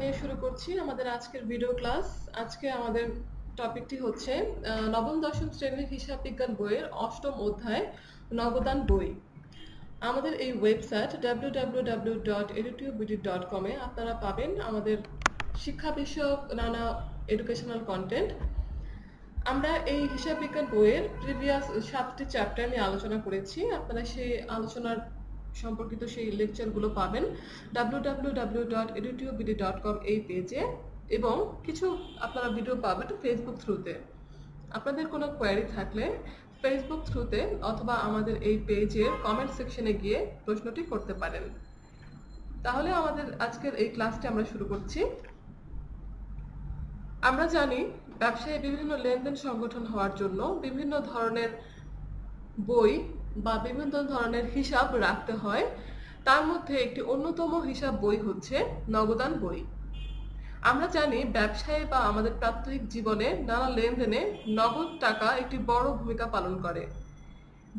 জানিয়ে শুরু করছি আমাদের আজকের ভিডিও ক্লাস। আজকে আমাদের টপিকটি হচ্ছে নবম দশম শ্রেণীর হিসাব বিজ্ঞান বইয়ের অষ্টম অধ্যায় নগদান বই। আমাদের এই ওয়েবসাইট www.edutubebd.com এ আপনারা পাবেন আমাদের শিক্ষা বিষয়ক নানা এডুকেশনাল কন্টেন্ট। আমরা এই হিসাব বিজ্ঞান বইয়ের প্রিভিয়াস 7টি চ্যাপ্টার নিয়ে আলোচনা করেছি। আপনারা সেই আলোচনার সম্পর্কিত সেই লেকচারগুলো পাবেন www.edutubebd.com এই পেজে, এবং কিছু আপনারা ভিডিও পাবেন ফেসবুক থ্রুতে। আপনাদের কোনো কোয়েরি থাকলে ফেসবুক থ্রুতে অথবা আমাদের এই পেজের কমেন্ট সেকশনে গিয়ে প্রশ্নটি করতে পারেন। তাহলে আমাদের আজকের এই ক্লাসটি আমরা শুরু করছি। আমরা জানি ব্যবসায় বিভিন্ন লেনদেন সংগঠন হওয়ার জন্য বিভিন্ন ধরনের বই বা বিভিন্ন ধরনের হিসাব রাখতে হয়। তার মধ্যে একটি অন্যতম হিসাব বই হচ্ছে নগদান বই। আমরা জানি ব্যবসায় বা আমাদের প্রাত্যহিক জীবনে নানা লেনদেনে নগদ টাকা একটি বড় ভূমিকা পালন করে।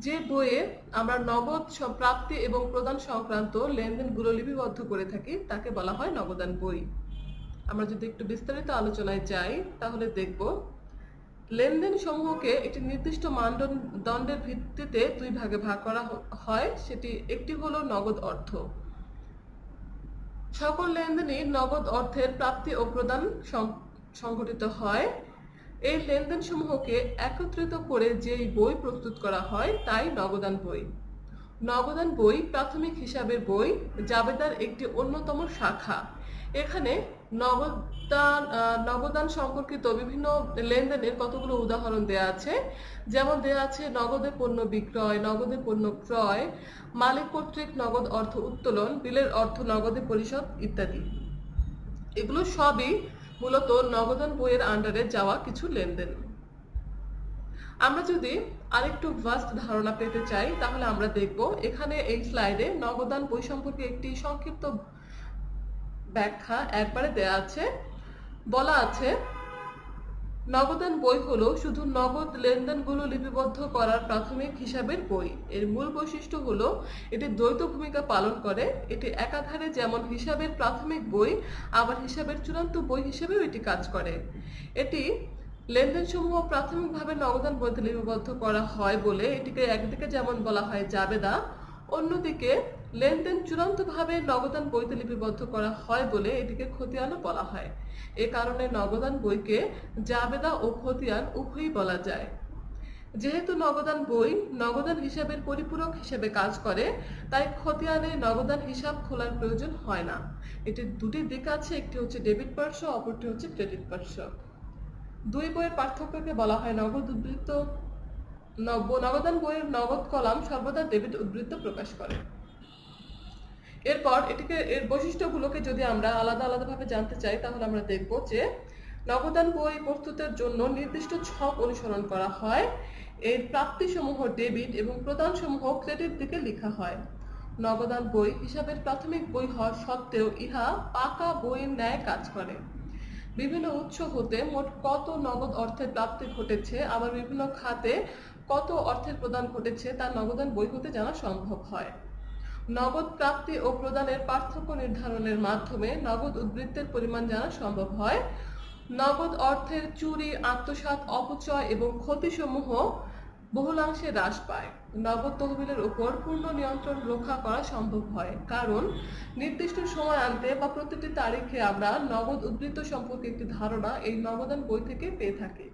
যে বইয়ে আমরা নগদ প্রাপ্তি এবং প্রদান সংক্রান্ত লেনদেনগুলো লিপিবদ্ধ করে থাকি তাকে বলা হয় নগদান বই। আমরা যদি একটু বিস্তারিত আলোচনায় যাই তাহলে দেখব লেনদেন সমূহকে একটি নির্দিষ্ট মানদণ্ডের ভিত্তিতে দুই ভাগে ভাগ করা হয়। সেটি একটি হলো নগদ অর্থ। সকল লেনদেনই নগদ অর্থের প্রাপ্তি ও প্রদান সংঘটিত হয়। এই লেনদেন সমূহকে একত্রিত করে যেই বই প্রস্তুত করা হয় তাই নগদান বই। নগদান বই প্রাথমিক হিসাবের বই, জাবেদার একটি অন্যতম শাখা। এখানে নগদান সম্পর্কিত বিভিন্ন লেনদেনের কতগুলো উদাহরণ দেয়া আছে। যেমন দেয়া আছে নগদে পণ্য বিক্রয়, নগদে পণ্য ক্রয়, মালিক কর্তৃক নগদ অর্থ উত্তোলন, বিলের অর্থ নগদে পরিশোধ ইত্যাদি। এগুলো সবই মূলত নগদান বইয়ের আন্ডারে যাওয়া কিছু লেনদেন। আমরা যদি আরেকটু ভাস্ট ধারণা পেতে চাই তাহলে আমরা দেখব এখানে এই স্লাইডে নগদান বই সম্পর্কে একটি সংক্ষিপ্ত ব্যাখ্যা একবারে দেয়া আছে। বলা আছে নগদান বই হলো শুধু নগদ লেনদেনগুলো লিপিবদ্ধ করার প্রাথমিক হিসাবের বই। এর মূল বৈশিষ্ট্য হলো এটি দ্বৈত ভূমিকা পালন করে। এটি একাধারে যেমন হিসাবের প্রাথমিক বই আবার হিসাবের চূড়ান্ত বই হিসেবেও এটি কাজ করে। এটি লেনদেন সমূহ প্রাথমিকভাবে নগদান বইতে লিপিবদ্ধ করা হয় বলে এটিকে একদিকে যেমন বলা হয় জাবেদা, অন্যদিকে লেনদেন চূড়ান্তভাবে নগদান বইতে লিপিবদ্ধ করা হয় বলে এটিকে খতিয়ানও বলা হয়। এ কারণে নগদান বইকে জাবেদা ও খতিয়ান উভয়ই বলা যায়। যেহেতু নগদান বই নগদান হিসাবের পরিপূরক হিসেবে কাজ করে, তাই খতিয়ানে নগদান হিসাব খোলার প্রয়োজন হয় না। এটির দুটি দিক আছে, একটি হচ্ছে ডেবিট পার্শ্ব, অপরটি হচ্ছে ক্রেডিট পার্শ্ব। দুই বইয়ের পার্থক্যকে বলা হয় নগদ উদ্ধৃত। নগদান বইয়ের নগদ কলাম সর্বদা ডেবিট উদ্ধৃত প্রকাশ করে। এরপর এর বৈশিষ্ট্যগুলোকে যদি আমরা আলাদা আলাদাভাবে জানতে চাই তাহলে আমরা দেখব যে নগদান বই প্রস্তুতের জন্য নির্দিষ্ট ছক অনুসরণ করা হয়। এর প্রাপ্তিসমূহ ডেবিট এবং প্রদানসমূহ ক্রেডিট দিকে লেখা হয়। নগদান বই হিসাবের প্রাথমিক বই হওয়া সত্ত্বেও ইহা পাকা বইয়ের ন্যায় কাজ করে। বিভিন্ন উৎস হতে মোট কত নগদ অর্থের প্রাপ্তি ঘটেছে আবার বিভিন্ন খাতে কত অর্থের প্রদান ঘটেছে তা নগদান বই হতে জানা সম্ভব হয়। নগদ প্রাপ্তি ও প্রদানের পার্থক্য নির্ধারণের মাধ্যমে নগদ উদ্বৃত্তের পরিমাণ জানা সম্ভব হয়। নগদ অর্থের চুরি, আত্মসাৎ, অপচয় এবং ক্ষতিসমূহ বহুলাংশে হ্রাস পায়। নগদ তহবিলের উপর পূর্ণ নিয়ন্ত্রণ রক্ষা করা সম্ভব হয়, কারণ নির্দিষ্ট সময় আনতে বা প্রতিটি তারিখে আমরা নগদ উদ্ধৃত সম্পর্কে একটি ধারণা এই নগদান বই থেকে পেয়ে থাকি।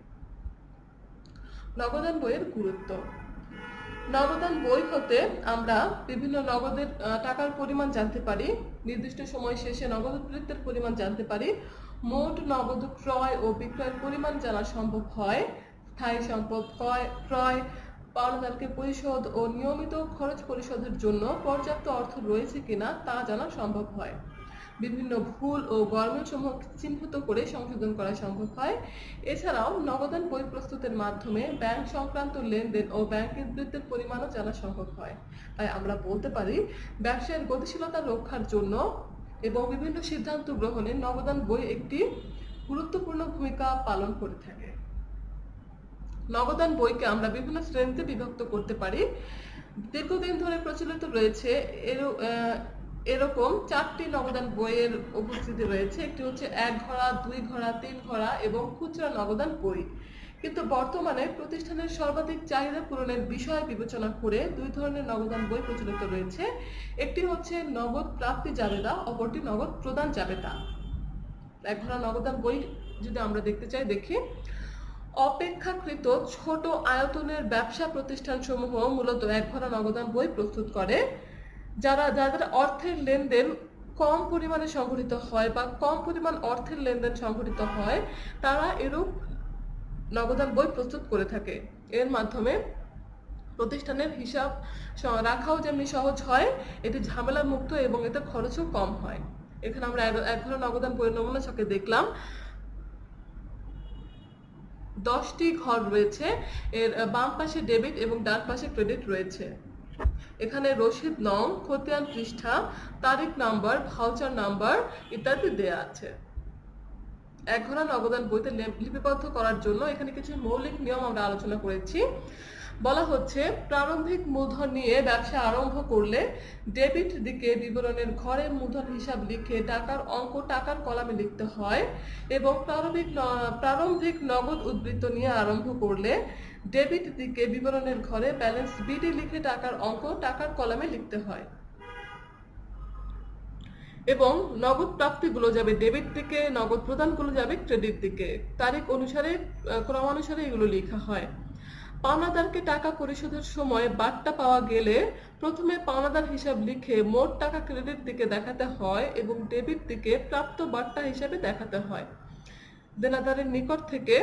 নগদান বইয়ের গুরুত্ব। নগদান বই হতে আমরা বিভিন্ন নগদের টাকার পরিমাণ জানতে পারি, নির্দিষ্ট সময় শেষে নগদ উদ্ধৃতের পরিমাণ জানতে পারি, মোট নগদ ক্রয় ও বিক্রয়ের পরিমাণ জানা সম্ভব হয়, স্থায়ী সম্পদ ক্রয়, পাওনাদারকে পরিশোধ ও নিয়মিত খরচ পরিশোধের জন্য পর্যাপ্ত অর্থ রয়েছে কিনা তা জানা সম্ভব হয়, বিভিন্ন ভুল ও গরমিলসমূহ চিহ্নিত করে সংশোধন করা সম্ভব হয়। এছাড়াও নগদান বই প্রস্তুতের মাধ্যমে ব্যাংক সংক্রান্ত লেনদেন ও ব্যাংকের বৃত্তের পরিমাণও জানা সম্ভব হয়। তাই আমরা বলতে পারি ব্যবসায়ের গতিশীলতা রক্ষার জন্য এবং বিভিন্ন সিদ্ধান্ত গ্রহণে নগদান বই একটি গুরুত্বপূর্ণ ভূমিকা পালন করে থাকে। নগদান বইকে আমরা বিভিন্ন শ্রেণীতে বিভক্ত করতে পারি। দীর্ঘদিন ধরে প্রচলিত রয়েছে এরকম 4টি নগদান বইয়ের উপস্থিতি রয়েছে। একটি হচ্ছে 1 ঘরা, 2 ঘরা, 3 ঘরা এবং খুচরা নগদান বই। কিন্তু বর্তমানে প্রতিষ্ঠানের সর্বাধিক চাহিদা পূরণের বিষয় বিবেচনা করে দুই ধরনের নগদান বই প্রচলিত রয়েছে। একটি হচ্ছে নগদ প্রাপ্তি জাবেদা, অপরটি নগদ প্রদান জাবেদা। 1 ঘরা নগদান বই যদি আমরা দেখতে চাই, দেখি। অপেক্ষাকৃত ছোট আয়তনের ব্যবসা প্রতিষ্ঠানসমূহ মূলত 1 ঘরা নগদান বই প্রস্তুত করে। যাদের অর্থের লেনদেন কম পরিমাণে সংঘটিত হয় বা কম পরিমাণ অর্থের লেনদেন সংঘটিত হয়, তারা এরূপ নগদান বই প্রস্তুত করে থাকে। এর মাধ্যমে প্রতিষ্ঠানের হিসাব রাখাও যেমনি সহজ হয়, এটি ঝামেলা মুক্ত এবং এতে খরচও কম হয়। এখানে আমরা 1 ঘরা নগদান বইয়ের নমুনা ছকে দেখলাম 10টি ঘর রয়েছে। এর বাম পাশে ডেবিট এবং ডান পাশে ক্রেডিট রয়েছে। এখানে রসিদ নং, খতিয়ান পৃষ্ঠা, তারিখ নাম্বার, ভাউচার নাম্বার ইত্যাদি দেয়া আছে। 1 ঘরা নগদান বইতে লিপিবদ্ধ করার জন্য এখানে কিছু মৌলিক নিয়ম আমরা আলোচনা করেছি। বলা হচ্ছে, প্রারম্ভিক মূলধন নিয়ে ব্যবসা আরম্ভ করলে ডেবিট দিকে বিবরণের ঘরে মূলধন হিসাব লিখে টাকার অঙ্ক টাকার কলামে লিখতে হয় এবং প্রারম্ভিক নগদ উদ্বৃত্ত নিয়ে আরম্ভ করলে ডেবিট দিকে বিবরণের ঘরে ব্যালেন্স বিডি লিখে টাকার অঙ্ক টাকার কলামে লিখতে হয় এবং নগদ প্রাপ্তিগুলো যাবে ডেবিট দিকে, নগদ প্রদানগুলো যাবে ক্রেডিট দিকে। তারিখ অনুসারে ক্রমানুসারে এগুলো লেখা হয়। পাওনাদারকে টাকা পরিশোধের সময় বাট্টা পাওয়া গেলে প্রথমে পাওনাদার হিসাব লিখে মোট টাকা ক্রেডিট দিকে দেখাতে হয় এবং ডেবিট দিকে প্রাপ্ত বাট্টা হিসাবে দেখাতে হয়। দেনাদারের নিকট থেকে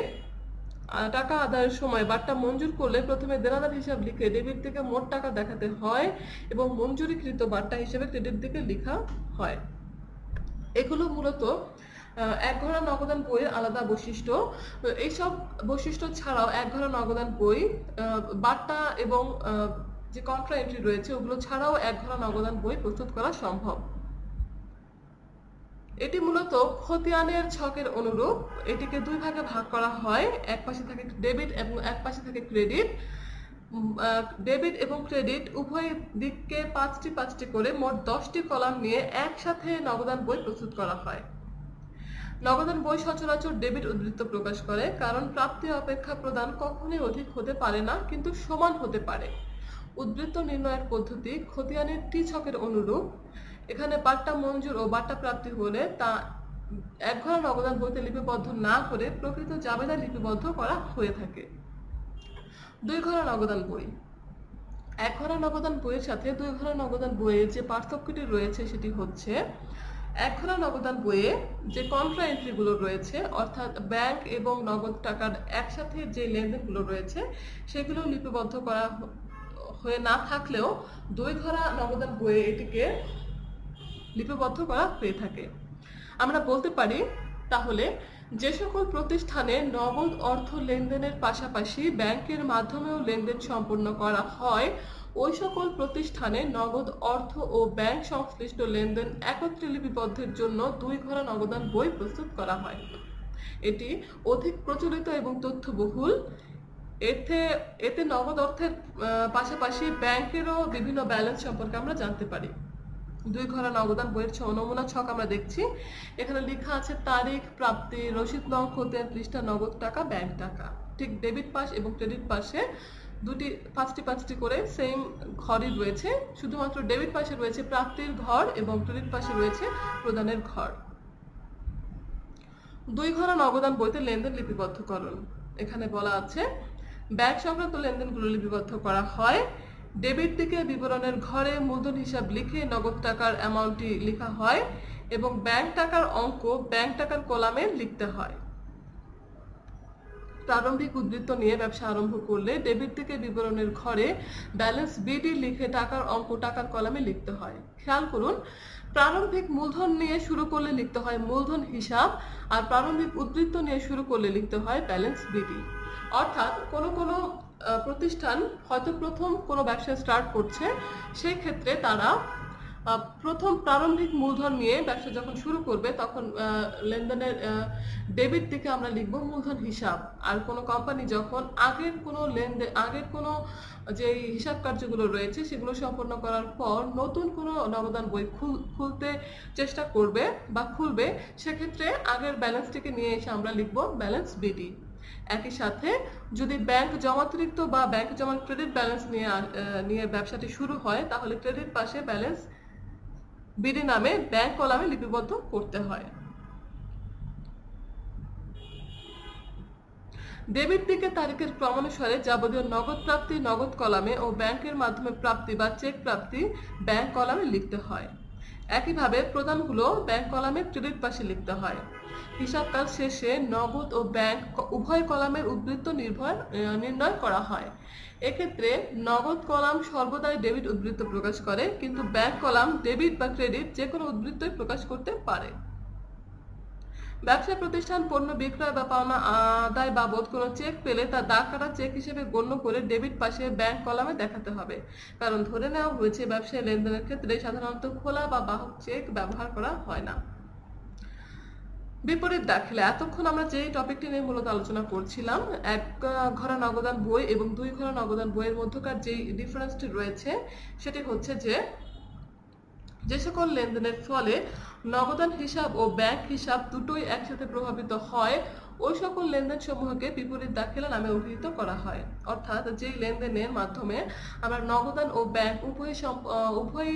টাকা আদায়ের সময় বাট্টা মঞ্জুর করলে প্রথমে দেনাদার হিসাব লিখে ডেবিট দিকে মোট টাকা দেখাতে হয় এবং মঞ্জুরিকৃত বাট্টা হিসেবে ক্রেডিট দিকে লেখা হয়। এগুলো মূলত 1 ঘরা নগদান বইয়ের আলাদা বৈশিষ্ট্য। এইসব বৈশিষ্ট্য ছাড়াও 1 ঘরা নগদান বই বাট্টা এবং যে কন্ট্রা এন্ট্রি রয়েছে ওগুলো ছাড়াও 1 ঘরা নগদান বই প্রস্তুত করা সম্ভব। এটি মূলত খতিয়ানের ছকের অনুরূপ। এটিকে 2 ভাগে ভাগ করা হয়। এক পাশে থাকে ডেবিট এবং এক পাশে থাকে ক্রেডিট। ডেবিট এবং ক্রেডিট উভয় দিককে 5টি করে মোট 10টি কলাম নিয়ে একসাথে নগদান বই প্রস্তুত করা হয়। নগদান বই সচরাচর ডেবিট উদ্বৃত্ত প্রকাশ করে, কারণ প্রাপ্তি অপেক্ষা প্রদান কখনোই অধিক হতে পারে না, কিন্তু সমান হতে পারে। উদ্বৃত্ত নির্ণয়ের পদ্ধতি খতিয়ানের টি ছকের অনুরূপ। এখানে বাট্টা মঞ্জুর ও বাট্টা প্রাপ্তি হলে তা 1 ঘরা নগদান বইতে লিপিবদ্ধ না করে প্রকৃত জাবেদা লিপিবদ্ধ করা হয়ে থাকে। 2 ঘরা নগদান বই। 1 ঘরা নগদান বইয়ের সাথে 2 ঘরা নগদান বইয়ের যে পার্থক্যটি রয়েছে সেটি হচ্ছে, 1 ঘরা নগদান বইয়ে যে কন্ট্রা এন্ট্রিগুলো রয়েছে, অর্থাৎ ব্যাংক এবং নগদ টাকার একসাথে যে লেনদেনগুলো রয়েছে সেগুলো লিপিবদ্ধ করা হয়ে না থাকলেও 2 ঘরা নগদান বইয়ে এটিকে লিপিবদ্ধ করা হয়ে থাকে। আমরা বলতে পারি তাহলে, যে সকল প্রতিষ্ঠানে নগদ অর্থ লেনদেনের পাশাপাশি ব্যাংকের মাধ্যমেও লেনদেন সম্পন্ন করা হয়, ওই সকল প্রতিষ্ঠানে নগদ অর্থ ও ব্যাংক সংশ্লিষ্ট লেনদেন একত্রে লিপিবদ্ধের জন্য 2 ঘরা নগদান বই প্রস্তুত করা হয়। এটি অধিক প্রচলিত এবং তথ্যবহুল। এতে নগদ অর্থের পাশাপাশি ব্যাংকেরও বিভিন্ন ব্যালেন্স সম্পর্কে আমরা জানতে পারি। 2 ঘরা নগদান বইয়ের নমুনা ছক আমরা দেখছি। এখানে লেখা আছে তারিখ, প্রাপ্তি, রসিদ নং, খতিয়ান পৃষ্ঠা, নগদ টাকা, ব্যাংক টাকা। ঠিক ডেবিট পাশ এবং ক্রেডিট পাশে 5টি করে সেম ঘরই রয়েছে, শুধুমাত্র ডেবিট পাশে রয়েছে প্রাপ্তির ঘর এবং ক্রেডিট পাশে রয়েছে প্রদানের ঘর। 2 ঘরা নগদান বইতে লেনদেন লিপিবদ্ধকরণ। এখানে বলা আছে, ব্যাংক সংক্রান্ত লেনদেনগুলো লিপিবদ্ধ করা হয়। ডেবিট দিকে বিবরণের ঘরে মূলধন হিসাব লিখে নগদ টাকার অ্যামাউন্টটি লেখা হয় এবং ব্যাংক টাকার অঙ্ক ব্যাংক টাকার কলামে লিখতে হয়। প্রারম্ভিক উদ্বৃত্ত নিয়ে ব্যবসা আরম্ভ করলে ডেবিট দিকে বিবরণের ঘরে ব্যালেন্স বিডি লিখে টাকার অঙ্ক টাকার কলামে লিখতে হয়। খেয়াল করুন, প্রারম্ভিক মূলধন নিয়ে শুরু করলে লিখতে হয় মূলধন হিসাব, আর প্রারম্ভিক উদ্বৃত্ত নিয়ে শুরু করলে লিখতে হয় ব্যালেন্স বিডি। অর্থাৎ কোনো প্রতিষ্ঠান হয়তো প্রথম কোনো ব্যবসা স্টার্ট করছে, সেই ক্ষেত্রে তারা প্রথম প্রারম্ভিক মূলধন নিয়ে ব্যবসা যখন শুরু করবে তখন লেনদেনের ডেবিট দিকে আমরা লিখব মূলধন হিসাব। আর কোনো কোম্পানি যখন আগের কোনো যে হিসাব কার্যগুলো রয়েছে সেগুলো সম্পন্ন করার পর নতুন কোনো নগদান বই খুলতে চেষ্টা করবে বা খুলবে, সেক্ষেত্রে আগের ব্যালেন্সটিকে নিয়ে এসে আমরা লিখব ব্যালেন্স বিডি। একই সাথে যদি ব্যাংক জমাতিরিক্ত বা ব্যাংক জমার ক্রেডিট ব্যালেন্স নিয়ে ব্যবসাটি শুরু হয় তাহলে ক্রেডিট পাশে ব্যালেন্স বিডি নামে ব্যাংক কলামে লিপিবদ্ধ করতে হয়। ডেবিট দিকে তারিখের ক্রমানুসারে যাবতীয় নগদ প্রাপ্তি নগদ কলামে ও ব্যাংকের মাধ্যমে প্রাপ্তি বা চেক প্রাপ্তি ব্যাংক কলামে লিখতে হয়। একইভাবে প্রদানগুলো ব্যাংক কলামে ক্রেডিট পাশে লিখতে হয়। হিসাবকাল শেষে নগদ ও ব্যাংক উভয় কলামের উদ্বৃত্ত নির্ণয় করা হয়। এক্ষেত্রে নগদ কলাম সর্বদাই ডেবিট উদ্বৃত্ত প্রকাশ করে, কিন্তু ব্যাংক কলাম ডেবিট বা ক্রেডিট যে কোনো উদ্বৃত্তই প্রকাশ করতে পারে। ব্যবসা প্রতিষ্ঠান পণ্য বিক্রয় বা পাওনা আদায় বাবদ কোনো চেক পেলে তা দাগ কাটা চেক হিসেবে গণ্য করে ডেবিট পাশে ব্যাংক কলামে দেখাতে হবে, কারণ ধরে নেওয়া হয়েছে ব্যবসায় লেনদেনের ক্ষেত্রে সাধারণত খোলা বা বাহক চেক ব্যবহার করা হয় না। বিপরীত দাখিলা, এতক্ষণ আমরা যে টপিকটি নিয়ে মূলত আলোচনা করছিলাম, এক ঘরা নগদান বই এবং 2 ঘরা নগদান বইয়ের মধ্যকার যে ডিফারেন্সটি রয়েছে সেটি হচ্ছে যে সকল লেনদেনের ফলে নগদান হিসাব ও ব্যাংক হিসাব দুটোই একসাথে প্রভাবিত হয় ওই সকল লেনদেন সমূহকে বিপরীত দাখিলা নামে অভিহিত করা হয়। অর্থাৎ যে লেনদেনের মাধ্যমে আমরা নগদান ও ব্যাংক উভয়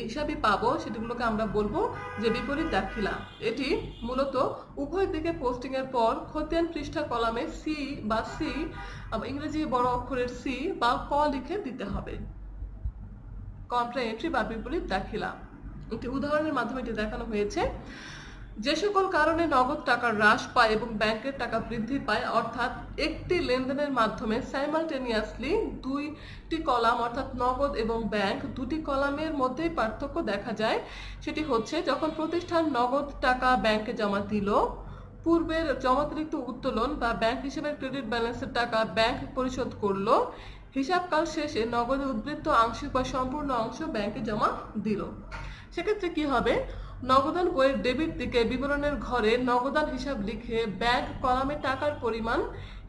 হিসাবই পাবো সেগুলোকে আমরা বলবো যে বিপরীত দাখিলা। এটি মূলত উভয় দিকে পোস্টিং এর পর খতিয়ান পৃষ্ঠা কলামে সি ইংরেজি বড় অক্ষরের সি বা ক লিখে দিতে হবে। কন্ট্রা এন্ট্রি বা বিপরীত দাখিলা একটি উদাহরণের মাধ্যমে এটি দেখানো হয়েছে। যে সকল কারণে নগদ টাকা হ্রাস পায় এবং ব্যাংকের টাকা বৃদ্ধি পায়, অর্থাৎ একটি লেনদেনের মাধ্যমে সাইমালটেনিয়াসলি দুইটি কলাম অর্থাৎ নগদ এবং ব্যাংক দুটি কলামের মধ্যে পার্থক্য দেখা যায়, সেটি হচ্ছে যখন প্রতিষ্ঠান নগদ টাকা ব্যাংকে জমা দিল, পূর্বের জমাতিরিক্ত উত্তোলন বা ব্যাংক হিসেবে ক্রেডিট ব্যালেন্সের টাকা ব্যাংক পরিশোধ করলো, হিসাবকাল শেষে নগদে উদ্বৃত্ত আংশিক বা সম্পূর্ণ অংশ ব্যাংকে জমা দিল। সেক্ষেত্রে কি হবে, নগদান বইয়ের ডেবিট দিকে বিবরণের ঘরে নগদান হিসাব লিখে ব্যাংক কলামে টাকার পরিমাণ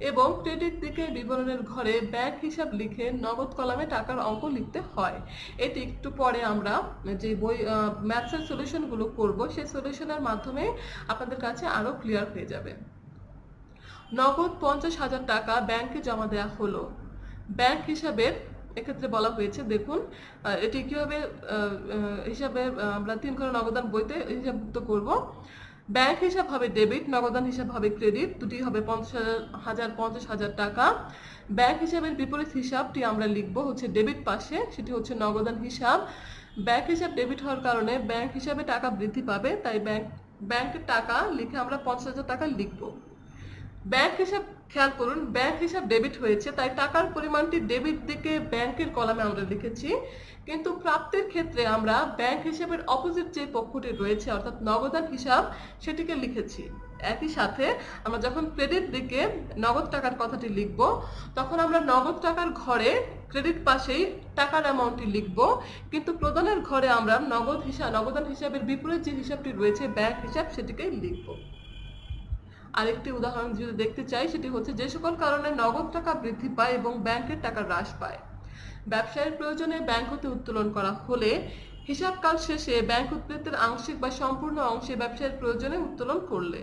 এবং ক্রেডিট দিকে বিবরণের ঘরে ব্যাংক হিসাব লিখে নগদ কলামে টাকার অঙ্ক লিখতে হয়। এটি একটু পরে আমরা যে ম্যাথসের সলিউশনগুলো করব সেই সলিউশনের মাধ্যমে আপনাদের কাছে আরো ক্লিয়ার হয়ে যাবে। নগদ 50,000 টাকা ব্যাংকে জমা দেওয়া হলো। ব্যাংক হিসাবের এক্ষেত্রে বলা হয়েছে, দেখুন এটি কিভাবে হিসাবে আমরা 3 ঘর নগদান বইতে হিসাবভুক্ত করব। ব্যাংক হিসাব হবে ডেবিট, নগদান হিসাব হবে ক্রেডিট, দুটি হবে 50,000 টাকা। ব্যাংক হিসাবের বিপরীত হিসাবটি আমরা লিখবো হচ্ছে ডেবিট পাশে, সেটি হচ্ছে নগদান হিসাব। ব্যাংক হিসাব ডেবিট হওয়ার কারণে ব্যাংক হিসাবে টাকা বৃদ্ধি পাবে, তাই ব্যাংকের টাকা লিখে আমরা 50,000 টাকা লিখবো। ব্যাংক হিসাব খেয়াল করুন, ব্যাংক হিসাব ডেবিট হয়েছে তাই টাকার পরিমাণটি ডেবিট দিকে ব্যাংকের কলামে আমরা লিখেছি, কিন্তু প্রাপ্তির ক্ষেত্রে আমরা ব্যাংক হিসাবের অপোজিট যে পক্ষটি রয়েছে অর্থাৎ নগদান হিসাব সেটিকে লিখেছি। একই সাথে আমরা যখন ক্রেডিট দিকে নগদ টাকার কথাটি লিখব তখন আমরা নগদ টাকার ঘরে ক্রেডিট পাশেই টাকার অ্যামাউন্টটি লিখব, কিন্তু প্রদানের ঘরে আমরা নগদান হিসাবের বিপরীত যে হিসাবটি রয়েছে ব্যাংক হিসাব সেটিকেই লিখব। আরেকটি উদাহরণ যদি দেখতে চাই সেটি হচ্ছে যে সকল কারণে নগদ টাকা বৃদ্ধি পায় এবং ব্যাংকের টাকা হ্রাস পায়। ব্যবসায়ের প্রয়োজনে ব্যাংক হতে উত্তোলন করা হলে হিসাবকাল শেষে ব্যাংক উদ্বৃত্তের আংশিক বা সম্পূর্ণ অংশে ব্যবসায়ের প্রয়োজনে উত্তোলন করলে।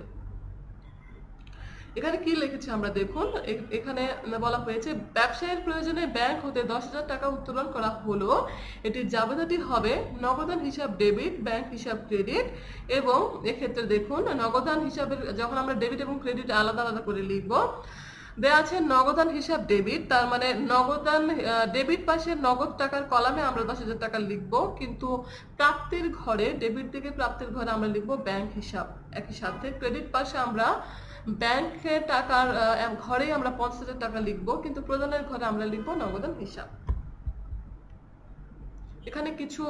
এখানে কি লিখেছি আমরা দেখুন, এখানে বলা হয়েছে ব্যবসায়ের প্রয়োজনে ব্যাংক হতে 10,000 টাকা উত্তোলন করা হলো। এটির জাবেদাটি হবে নগদান হিসাব ডেবিট, ব্যাংক হিসাব ক্রেডিট। এবং এক্ষেত্রে দেখুন নগদান হিসাবের যখন আমরা ডেবিট এবং ক্রেডিট আলাদা আলাদা করে লিখব, দেয়া আছে নগদান হিসাব ডেবিট, তার মানে নগদান ডেবিট পাশে নগদ টাকার কলামে আমরা 10,000 টাকা লিখব, কিন্তু প্রাপ্তির ঘরে ডেবিট থেকে প্রাপ্তির ঘরে আমরা লিখব ব্যাংক হিসাব। একই সাথে ক্রেডিট পাশে আমরা ব্যাংকের টাকার ঘরে আমরা 50,000 টাকা লিখব, কিন্তু প্রদানের ঘরে আমরা লিখব নগদান হিসাব। এখানে কিছু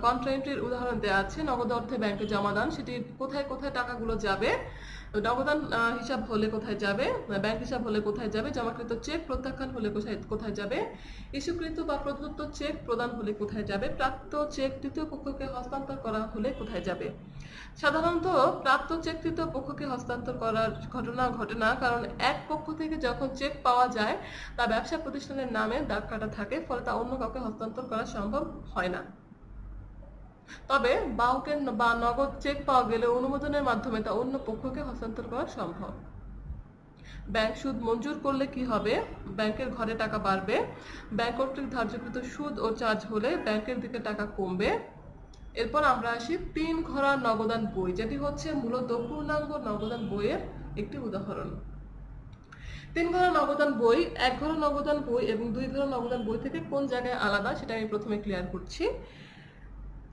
কন্ট্রা এন্ট্রির উদাহরণ দেওয়া আছে। নগদ অর্থে ব্যাংকে জমা দান, সেটি কোথায় কোথায় টাকাগুলো যাবে, নগদান হিসাব হলে কোথায় যাবে, ব্যাংক হিসাব হলে কোথায় যাবে, জমাকৃত চেক প্রত্যাখ্যান হলে কোথায় যাবে, ইস্যুকৃত বা প্রদত্ত চেক প্রদান হলে কোথায় যাবে, প্রাপ্ত চেক তৃতীয় পক্ষকে হস্তান্তর করা হলে কোথায় যাবে। সাধারণত প্রাপ্ত চেক তৃতীয় পক্ষকে হস্তান্তর করার ঘটনা ঘটে না, কারণ এক পক্ষ থেকে যখন চেক পাওয়া যায় তা ব্যবসা প্রতিষ্ঠানের নামে দাগ কাটা থাকে, ফলে তা অন্য কাউকে হস্তান্তর করা সম্ভব হয় না। তবে বাহকের বা নগদ চেক পাওয়া গেলে অনুমোদনের মাধ্যমে তা অন্য পক্ষকে হস্তান্তর করা সম্ভব। ব্যাংক সুদ মঞ্জুর করলে কি হবে? ব্যাংকের ঘরে টাকা বাড়বে। ব্যাংক কর্তৃক ধার্যকৃত সুদ ও চার্জ হলে ব্যাংকের দিকে টাকা কমবে। এরপর আমরা আসি 3 ঘরা নগদান বই, যেটি হচ্ছে মূলত পূর্ণাঙ্গ নগদান বইয়ের একটি উদাহরণ। 3 ঘরা নগদান বই 1 ঘরা নগদান বই এবং 2 ঘরা নগদান বই থেকে কোন জায়গায় আলাদা সেটা আমি প্রথমে ক্লিয়ার করছি।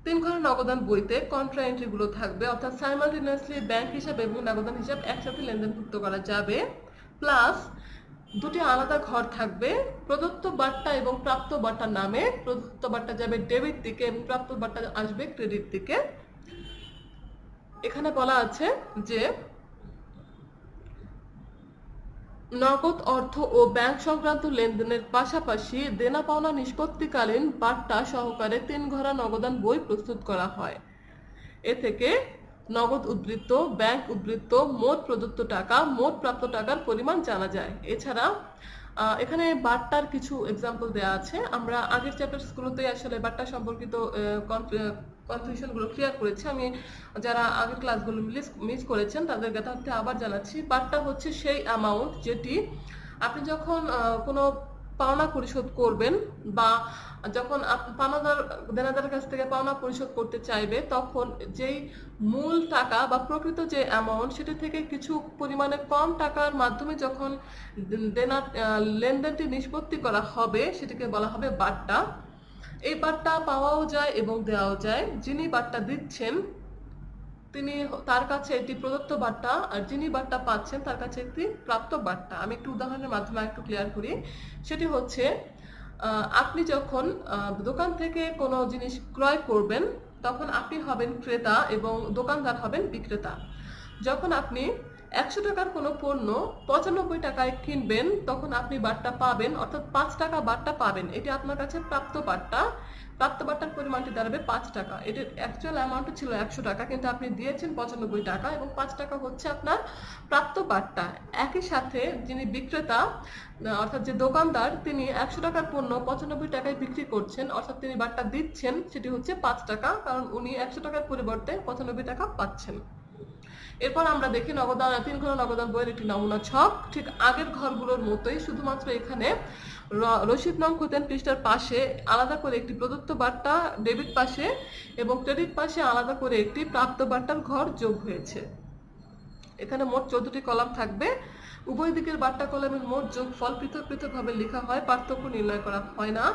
3 ঘরা নগদান বইতে কন্ট্রা এন্ট্রি গুলো থাকবে, অর্থাৎ সাইমালটেনিয়াসলি ব্যাংক হিসাব এবং নগদান হিসাব একসাথে লেনদেনভুক্ত করা যাবে, প্লাস দুটি আলাদা ঘর থাকবে প্রদত্ত বার্তা এবং প্রাপ্ত বার্তা নামে। প্রদত্ত বার্তা যাবে ডেবিট দিকে এবং প্রাপ্ত বার্তা আসবে ক্রেডিট দিকে। এখানে বলা আছে যে নগদ অর্থ ও ব্যাংক সংক্রান্ত লেনদেনের পাশাপাশি দেনা পাওনা নিষ্পত্তিকালীন বার্তা সহকারে 3 ঘরা নগদান বই প্রস্তুত করা হয়। এ থেকে নগদ উদ্বৃত্ত, ব্যাংক উদ্বৃত্ত, মোট প্রদত্ত টাকা, মোট প্রাপ্ত টাকার পরিমাণ জানা যায়। এছাড়া এখানে বার্তার কিছু এক্সাম্পল দেওয়া আছে। আমরা আগের চ্যাপ্টারগুলোতে আসলে বার্তা সম্পর্কিত কনফিউশন গুলো ক্লিয়ার করেছি। আমি যারা আগের ক্লাসগুলো মিস করেছেন তাদের জ্ঞাতার্থে আবার জানাচ্ছি। বার্তা হচ্ছে সেই অ্যামাউন্ট যেটি আপনি যখন কোনো পাওনা পরিশোধ করবেন বা যখন দেনাদারের কাছ থেকে পাওনা পরিশোধ করতে চাইবে, তখন যেই মূল টাকা বা প্রকৃত যে অ্যামাউন্ট সেটা থেকে কিছু পরিমাণে কম টাকার মাধ্যমে যখন লেনদেনটি নিষ্পত্তি করা হবে সেটাকে বলা হবে বার্তা। এই বার্তা পাওয়াও যায় এবং দেওয়াও যায়। যিনি বার্তা দিচ্ছেন তার কাছে একটি প্রদত্ত বার্তা, আর যিনি বার্তা পাচ্ছেন তার কাছে একটি প্রাপ্ত বার্তা। আমি একটু উদাহরণের মাধ্যমে একটু ক্লিয়ার করি। সেটি হচ্ছে আপনি যখন দোকান থেকে কোনো জিনিস ক্রয় করবেন তখন আপনি হবেন ক্রেতা এবং দোকানদার হবেন বিক্রেতা। যখন আপনি 100 টাকার কোনো পণ্য 95 টাকায় কিনবেন তখন আপনি বার্তা পাবেন, অর্থাৎ 5 টাকা বার্তা পাবেন। এটি আপনার কাছে প্রাপ্ত বার্তা। প্রাপ্ত বার্তার পরিমাণটি দাঁড়াবে 5 টাকা। এটির অ্যাকচুয়াল অ্যামাউন্ট ছিল 100 টাকা, কিন্তু আপনি দিয়েছেন 95 টাকা এবং 5 টাকা হচ্ছে আপনার প্রাপ্ত বার্তা। একই সাথে যিনি বিক্রেতা অর্থাৎ যে দোকানদার, তিনি 100 টাকার পণ্য 95 টাকায় বিক্রি করছেন, অর্থাৎ তিনি বার্তা দিচ্ছেন সেটি হচ্ছে 5 টাকা, কারণ উনি 100 টাকার পরিবর্তে 95 টাকা পাচ্ছেন। এরপর আমরা দেখি 3 ঘরা নগদান বইয়ের একটি নমুনা ছক। ঠিক আগের ঘরগুলোর মতোই, শুধুমাত্র এখানে রসিদ নং হতেন পৃষ্ঠার পাশে আলাদা করে একটি প্রদত্ত বার্তা ডেবিট পাশে এবং ক্রেডিট পাশে আলাদা করে একটি প্রাপ্ত বার্তার ঘর যোগ হয়েছে। এখানে মোট 14টি কলাম থাকবে। উভয় দিকের বার্তা কলামের মোট যোগফল পৃথক পৃথকভাবে লেখা হয়, পার্থক্য নির্ণয় করা হয় না।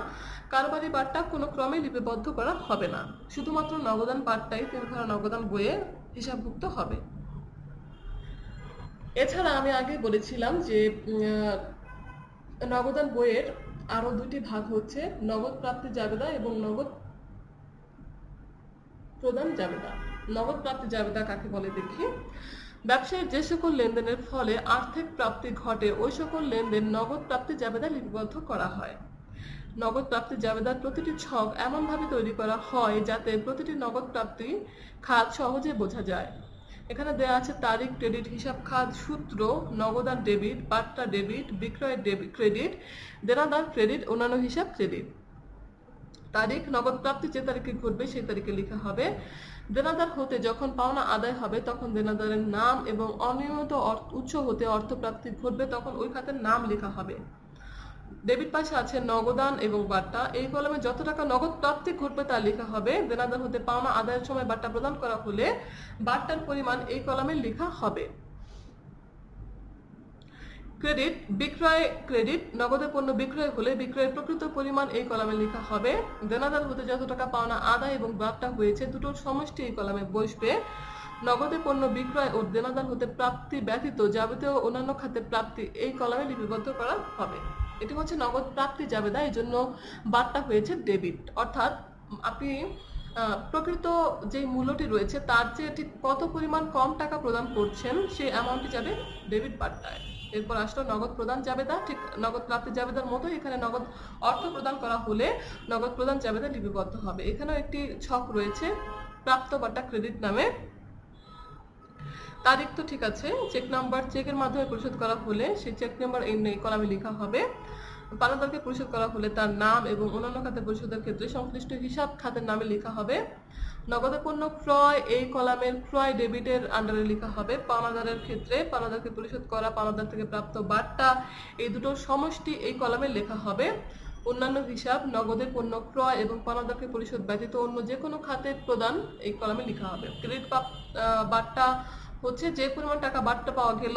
কারবারি বার্তা কোনো ক্রমে লিপিবদ্ধ করা হবে না, শুধুমাত্র নগদান বার্তাই 3 ঘরা নগদান বইয়ে হিসাবভুক্ত হবে। এছাড়া আমি আগে বলেছিলাম যে নগদান বইয়ের আরো 2টি ভাগ হচ্ছে নগদ প্রাপ্তি জাবেদা এবং নগদ প্রদান জাবেদা। নগদ প্রাপ্তি জাবেদা কাকে বলে দেখি। ব্যবসায়ের যে সকল লেনদেনের ফলে আর্থিক প্রাপ্তি ঘটে ওই সকল লেনদেন নগদ প্রাপ্তি জাবেদা লিপিবদ্ধ করা হয়। নগদ প্রাপ্তি জাবেদার প্রতিটি ছক এমনভাবে তৈরি করা হয় যাতে প্রতিটি নগদ প্রাপ্তি খাত সহজে বোঝা যায়। এখানে দেয়া আছে তারিখ, ক্রেডিট, হিসাব খাত, সূত্র, নগদান ডেবিট, বার্তা ডেবিট, বিক্রয় ডেবিট ক্রেডিট, দেনাদার ক্রেডিট, অন্যান্য হিসাব ক্রেডিট। তারিখ, নগদ প্রাপ্তি যে তারিখে ঘটবে সেই তারিখে লেখা হবে। দেনাদার হতে যখন পাওনা আদায় হবে তখন দেনাদারের নাম এবং অনিয়মিত উৎস হতে অর্থ প্রাপ্তি ঘটবে তখন ওই খাতের নাম লেখা হবে। ডেবিট পাশে আছে নগদান এবং বার্তা। এই কলামে যত টাকা নগদ প্রাপ্তি ঘটবে তা লেখা হবে। দেনাদার হতে পাওনা আদায়ের সময় বার্তা প্রদান করা হলে বার্তার পরিমাণ এই কলামে লেখা হবে। ক্রেডিট, বিক্রয় ক্রেডিট, নগদে পণ্য বিক্রয় হলে বিক্রয়ের প্রকৃত পরিমাণ এই কলামে লেখা হবে। দেনাদার হতে যত টাকা পাওনা আদায় এবং বার্তা হয়েছে দুটোর সমষ্টি এই কলামে বসবে। নগদে পণ্য বিক্রয় ও দেনাদার হতে প্রাপ্তি ব্যতীত যাবতীয় অন্যান্য খাতের প্রাপ্তি এই কলামে লিপিবদ্ধ করা হবে। এটি হচ্ছে নগদ প্রাপ্তি জাবেদা, এই জন্য বার্তা হয়েছে ডেবিট। অর্থাৎ আপনি প্রকৃত যে মূল্যটি রয়েছে তার চেয়ে ঠিক কত পরিমাণ কম টাকা প্রদান করছেন সেই অ্যামাউন্টটি যাবে ডেবিট বার্তায়। এরপর আসলো নগদ প্রদান জাবেদা। ঠিক নগদ প্রাপ্তি জাবেদার মতো এখানে নগদ অর্থ প্রদান করা হলে নগদ প্রদান জাবেদা লিপিবদ্ধ হবে। এখানেও একটি ছক রয়েছে প্রাপ্ত বার্তা ক্রেডিট নামে। তারিখ তো ঠিক আছে, চেক নাম্বার চেকের মাধ্যমে পরিশোধ করা হলে সেই চেক নাম্বার এই কলামে লেখা হবে। পাওনাদারকে পরিশোধ করা হলে তার নাম এবং অন্যান্য খাতে পরিশোধের ক্ষেত্রে সংশ্লিষ্ট হিসাব খাতের নামে লেখা হবে। নগদে পণ্য ক্রয় এই কলামের ক্রয় ডেবিটের আন্ডারে লেখা হবে। পাওনাদারের ক্ষেত্রে পাওনাদারকে পরিশোধ করা, পাওনাদার থেকে প্রাপ্ত বার্তা এই দুটোর সমষ্টি এই কলামে লেখা হবে। অন্যান্য হিসাব নগদে পণ্য ক্রয় এবং পাওনাদারকে পরিশোধ ব্যতীত অন্য যে কোনো খাতের প্রদান এই কলামে লেখা হবে। ক্রেডিট বার্তা হচ্ছে যে পরিমাণ টাকা বার্তা পাওয়া গেল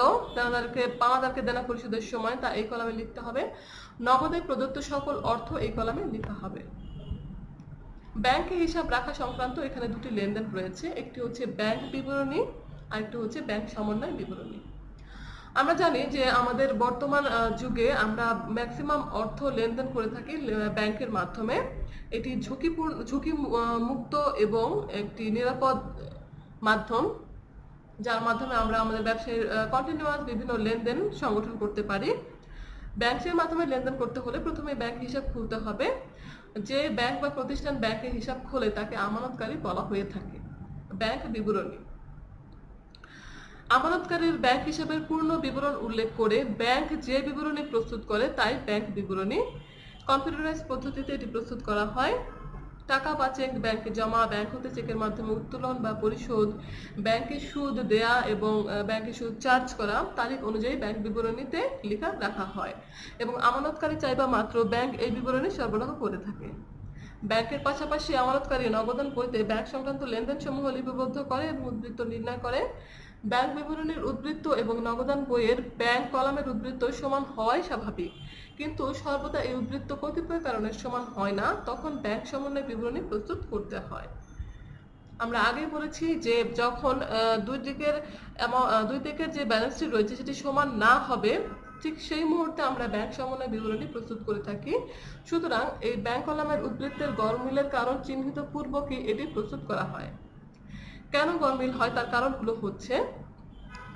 পাওনাদারকে দেনা পরিশোধের সময় তা এই কলামে লিখতে হবে। নগদে প্রদত্ত সকল অর্থ এই কলামে লেখা হবে। ব্যাংকে হিসাব রাখা সংক্রান্ত এখানে দুটি লেনদেন রয়েছে, একটি হচ্ছে ব্যাংক বিবরণী আর একটি হচ্ছে ব্যাংক সমন্বয় বিবরণী। আমরা জানি যে আমাদের বর্তমান যুগে আমরা ম্যাক্সিমাম অর্থ লেনদেন করে থাকি ব্যাংকের মাধ্যমে। এটি ঝুঁকি মুক্ত এবং একটি নিরাপদ মাধ্যম, যার মাধ্যমে আমরা আমাদের ব্যবসায়ের কন্টিনিউয়াস বিভিন্ন লেনদেন সংগঠন করতে পারি। ব্যাংকের মাধ্যমে লেনদেন করতে হলে প্রথমে ব্যাংক হিসাব খুলতে হবে। যে ব্যাংক বা প্রতিষ্ঠান ব্যাংকের হিসাব খোলে তাকে আমানতকারী বলা হয়ে থাকে। ব্যাংক বিবরণী আমানতকারীর ব্যাংক হিসাবের পূর্ণ বিবরণ উল্লেখ করে ব্যাংক যে বিবরণী প্রস্তুত করে তাই ব্যাংক বিবরণী। কম্পিউটারাইজ পদ্ধতিতে এটি প্রস্তুত করা হয়। টাকা বা চেক ব্যাংকে জমা, ব্যাংক হতে চেকের মাধ্যমে উত্তোলন বা পরিশোধ, ব্যাংকে সুদ দেয়া এবং ব্যাংকে সুদ চার্জ করা তারিখ অনুযায়ী ব্যাংক বিবরণীতে লেখা রাখা হয় এবং আমানতকারী চাইবা মাত্র ব্যাংক এই বিবরণী সরবরাহ করে থাকে। ব্যাংকের পাশাপাশি আমানতকারী নগদান বইতে ব্যাংক সংক্রান্ত লেনদেন সমূহ লিপিবদ্ধ করে এবং উদ্বৃত্ত নির্ণয় করে। ব্যাংক বিবরণীর উদ্বৃত্ত এবং নগদান বইয়ের ব্যাংক কলামের উদ্বৃত্ত সমান হয় স্বাভাবিক, কিন্তু সর্বদা এই উদ্বৃত্ত কতিপয় কারণে সমান হয় না, তখন ব্যাংক সমন্বয় বিবরণী প্রস্তুত করতে হয়। আমরা আগে বলেছি যে যখন দুই দিকের যে ব্যালেন্সটি রয়েছে সেটি সমান না হবে, ঠিক সেই মুহূর্তে আমরা ব্যাংক সমন্বয় বিবরণী প্রস্তুত করে থাকি। সুতরাং এই ব্যাংক কলামের উদ্বৃত্তের গড়মিলের কারণ চিহ্নিত পূর্বকই এটি প্রস্তুত করা হয়। কেন গড়মিল হয় তার কারণগুলো হচ্ছে,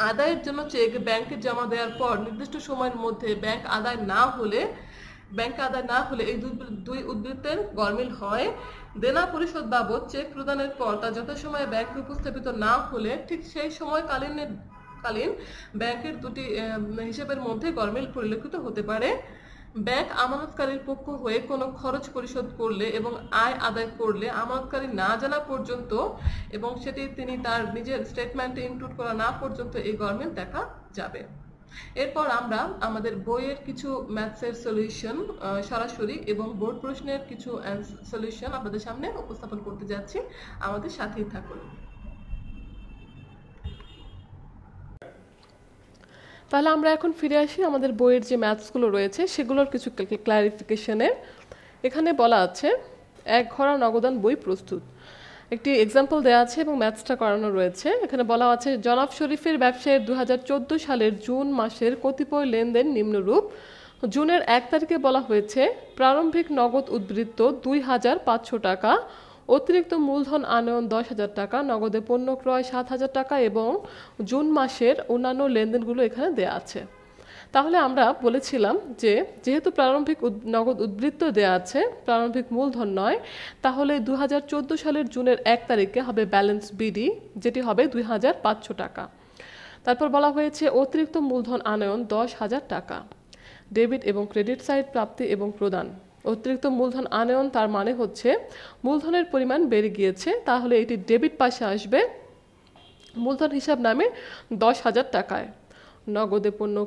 আদায়ের জন্য চেক ব্যাংকে জমা দেওয়ার পর নির্দিষ্ট সময়ের মধ্যে ব্যাংকে আদায় না হলে এই দুই উদ্বৃত্তের গড়মিল হয়। দেনা পরিশোধ বাবদ চেক প্রদানের পর তা যথাসময়ে ব্যাংকে উপস্থাপিত না হলে ঠিক সেই সময়কালীন ব্যাংকের দুটি হিসাবের মধ্যে গড়মিল পরিলক্ষিত হতে পারে। ব্যাংক আমানতকারীর পক্ষ হয়ে কোনো খরচ পরিশোধ করলে এবং আয় আদায় করলে আমানতকারী না জানা পর্যন্ত এবং সেটি তিনি তার নিজের স্টেটমেন্টে ইনক্লুড করা না পর্যন্ত এই গড়মিল দেখা যাবে। এরপর আমরা আমাদের বইয়ের কিছু ম্যাথসের সলিউশন সরাসরি এবং বোর্ড প্রশ্নের কিছু সলিউশন আপনাদের সামনে উপস্থাপন করতে যাচ্ছি, আমাদের সাথেই থাকুন। তাহলে আমরা এখন ফিরে আসি আমাদের বইয়ের যে ম্যাথসগুলো রয়েছে সেগুলোর কিছু ক্লারিফিকেশনে। এখানে বলা আছে 1 ঘরা নগদান বই প্রস্তুত। একটি এক্সাম্পল দেওয়া আছে এবং ম্যাথসটা করানো রয়েছে। এখানে বলা আছে জনাব শরীফের ব্যবসায়ের 2014 সালের জুন মাসের কতিপয় লেনদেন নিম্নরূপ। জুনের 1 তারিখে বলা হয়েছে প্রারম্ভিক নগদ উদ্বৃত্ত 2500 টাকা, অতিরিক্ত মূলধন আনয়ন 10,000 টাকা, নগদে পণ্য ক্রয় 7,000 টাকা এবং জুন মাসের অন্যান্য লেনদেনগুলো এখানে দেয়া আছে। তাহলে আমরা বলেছিলাম যে যেহেতু প্রারম্ভিক নগদ উদ্বৃত্ত দেয়া আছে, প্রারম্ভিক মূলধন নয়, তাহলে 2014 সালের জুনের 1 তারিখে হবে ব্যালেন্স বিডি, যেটি হবে 2500 টাকা। তারপর বলা হয়েছে অতিরিক্ত মূলধন আনয়ন 10,000 টাকা। ডেবিট এবং ক্রেডিট সাইড প্রাপ্তি এবং প্রদান। অতিরিক্ত মূলধন আনয়ন তার মানে হচ্ছে মূলধনের পরিমাণ বেড়ে গিয়েছে, তাহলে এটি ডেবিট পাশে আসবে মূলধন হিসাব নামে 10,000 টাকায়। নগদে পণ্য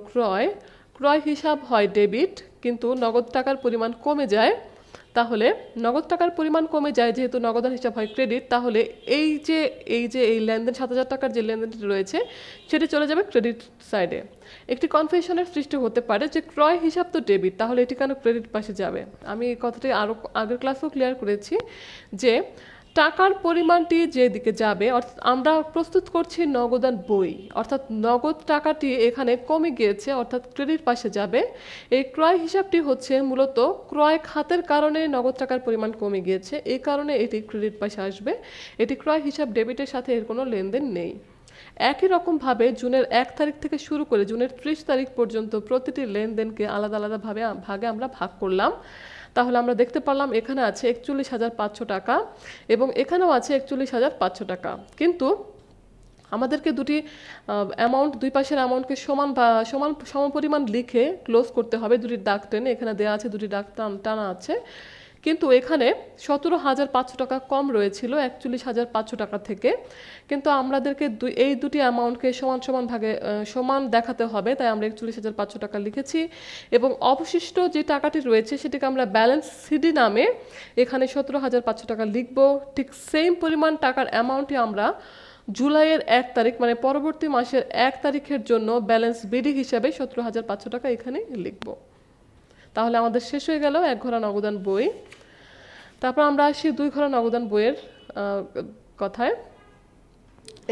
ক্রয় হিসাব হয় ডেবিট, কিন্তু নগদ টাকার পরিমাণ কমে যায়, তাহলে নগদ টাকার পরিমাণ কমে যায় যেহেতু নগদান হিসাব হয় ক্রেডিট, তাহলে এই লেনদেন 7,000 টাকার যে লেনদেনটি রয়েছে সেটি চলে যাবে ক্রেডিট সাইডে। একটি কনফিউশনের সৃষ্টি হতে পারে যে ক্রয় হিসাব তো ডেবিট, তাহলে এটি কেন ক্রেডিট পাশে যাবে। আমি এই কথাটি আরও আগের ক্লাসেও ক্লিয়ার করেছি যে টাকার পরিমাণটি যেদিকে যাবে, অর্থাৎ আমরা প্রস্তুত করছি নগদান বই, অর্থাৎ নগদ টাকাটি এখানে কমে গিয়েছে, অর্থাৎ ক্রেডিট পাশে যাবে। এই ক্রয় হিসাবটি হচ্ছে মূলত ক্রয় খাতের কারণে নগদ টাকার পরিমাণ কমে গিয়েছে, এই কারণে এটি ক্রেডিট পাশে আসবে। এটি ক্রয় হিসাব ডেবিটের সাথে এর কোনো লেনদেন নেই। একই রকমভাবে জুনের 1 তারিখ থেকে শুরু করে জুনের 30 তারিখ পর্যন্ত প্রতিটি লেনদেনকে আলাদা আলাদা ভাগে আমরা ভাগ করলাম। তাহলে আমরা দেখতে পারলাম এখানে আছে 41,500 টাকা এবং এখানেও আছে 41,500 টাকা, কিন্তু আমাদেরকে দুটি অ্যামাউন্ট, দুই পাশের অ্যামাউন্টকে সমপরিমাণ লিখে ক্লোজ করতে হবে দুটি দাগ টেনে। এখানে দেওয়া আছে দুটি দাগ টানা আছে, কিন্তু এখানে 17,500 টাকা কম রয়েছিল 41,500 টাকা থেকে, কিন্তু আমাদেরকে এই দুটি অ্যামাউন্টকে সমান দেখাতে হবে, তাই আমরা 41,500 টাকা লিখেছি এবং অবশিষ্ট যে টাকাটি রয়েছে সেটিকে আমরা ব্যালেন্স সিডি নামে এখানে 17,500 টাকা লিখব। ঠিক সেম পরিমাণ টাকার অ্যামাউন্টটি আমরা জুলাইয়ের 1 তারিখ মানে পরবর্তী মাসের 1 তারিখের জন্য ব্যালেন্স বিডি হিসাবে 17,500 টাকা এখানে লিখব। তাহলে আমাদের শেষ হয়ে গেল 1 ঘরা নগদান বই। তারপর আমরা আসি 2 ঘরা নগদান বইয়ের কথায়।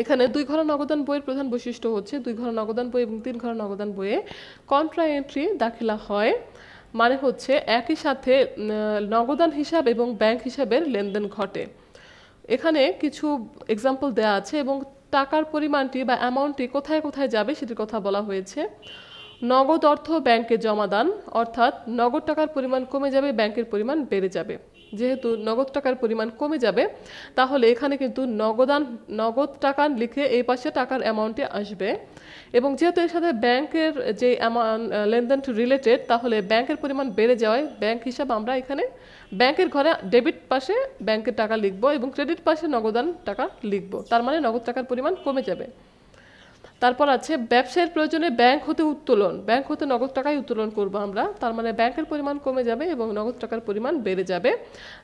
এখানে 2 ঘরা নগদান বইয়ের প্রধান বৈশিষ্ট্য হচ্ছে 2 ঘরা নগদান বই এবং 3 ঘরা নগদান বইয়ে কন্ট্রা এন্ট্রি দাখিলা হয়, মানে হচ্ছে একই সাথে নগদান হিসাব এবং ব্যাংক হিসাবের লেনদেন ঘটে। এখানে কিছু এক্সাম্পল দেওয়া আছে এবং টাকার পরিমাণটি বা অ্যামাউন্টটি কোথায় কোথায় যাবে সেটির কথা বলা হয়েছে। নগদ অর্থ ব্যাংকে জমাদান, অর্থাৎ নগদ টাকার পরিমাণ কমে যাবে, ব্যাংকের পরিমাণ বেড়ে যাবে। যেহেতু নগদ টাকার পরিমাণ কমে যাবে তাহলে এখানে কিন্তু নগদ টাকা লিখে এই পাশে টাকার অ্যামাউন্টে আসবে, এবং যেহেতু এর সাথে ব্যাংকের যে লেনদেন রিলেটেড, তাহলে ব্যাংকের পরিমাণ বেড়ে যাওয়ায় ব্যাংক হিসাব আমরা এখানে ব্যাংকের ঘরে ডেবিট পাশে ব্যাংকের টাকা লিখব এবং ক্রেডিট পাশে নগদান টাকা লিখব, তার মানে নগদ টাকার পরিমাণ কমে যাবে। তারপর আছে ব্যবসায়ের প্রয়োজনে ব্যাংক হতে উত্তোলন, ব্যাংক হতে নগদ টাকাই উত্তোলন করব আমরা, তার মানে ব্যাংকের পরিমাণ কমে যাবে এবং নগদ টাকার পরিমাণ বেড়ে যাবে।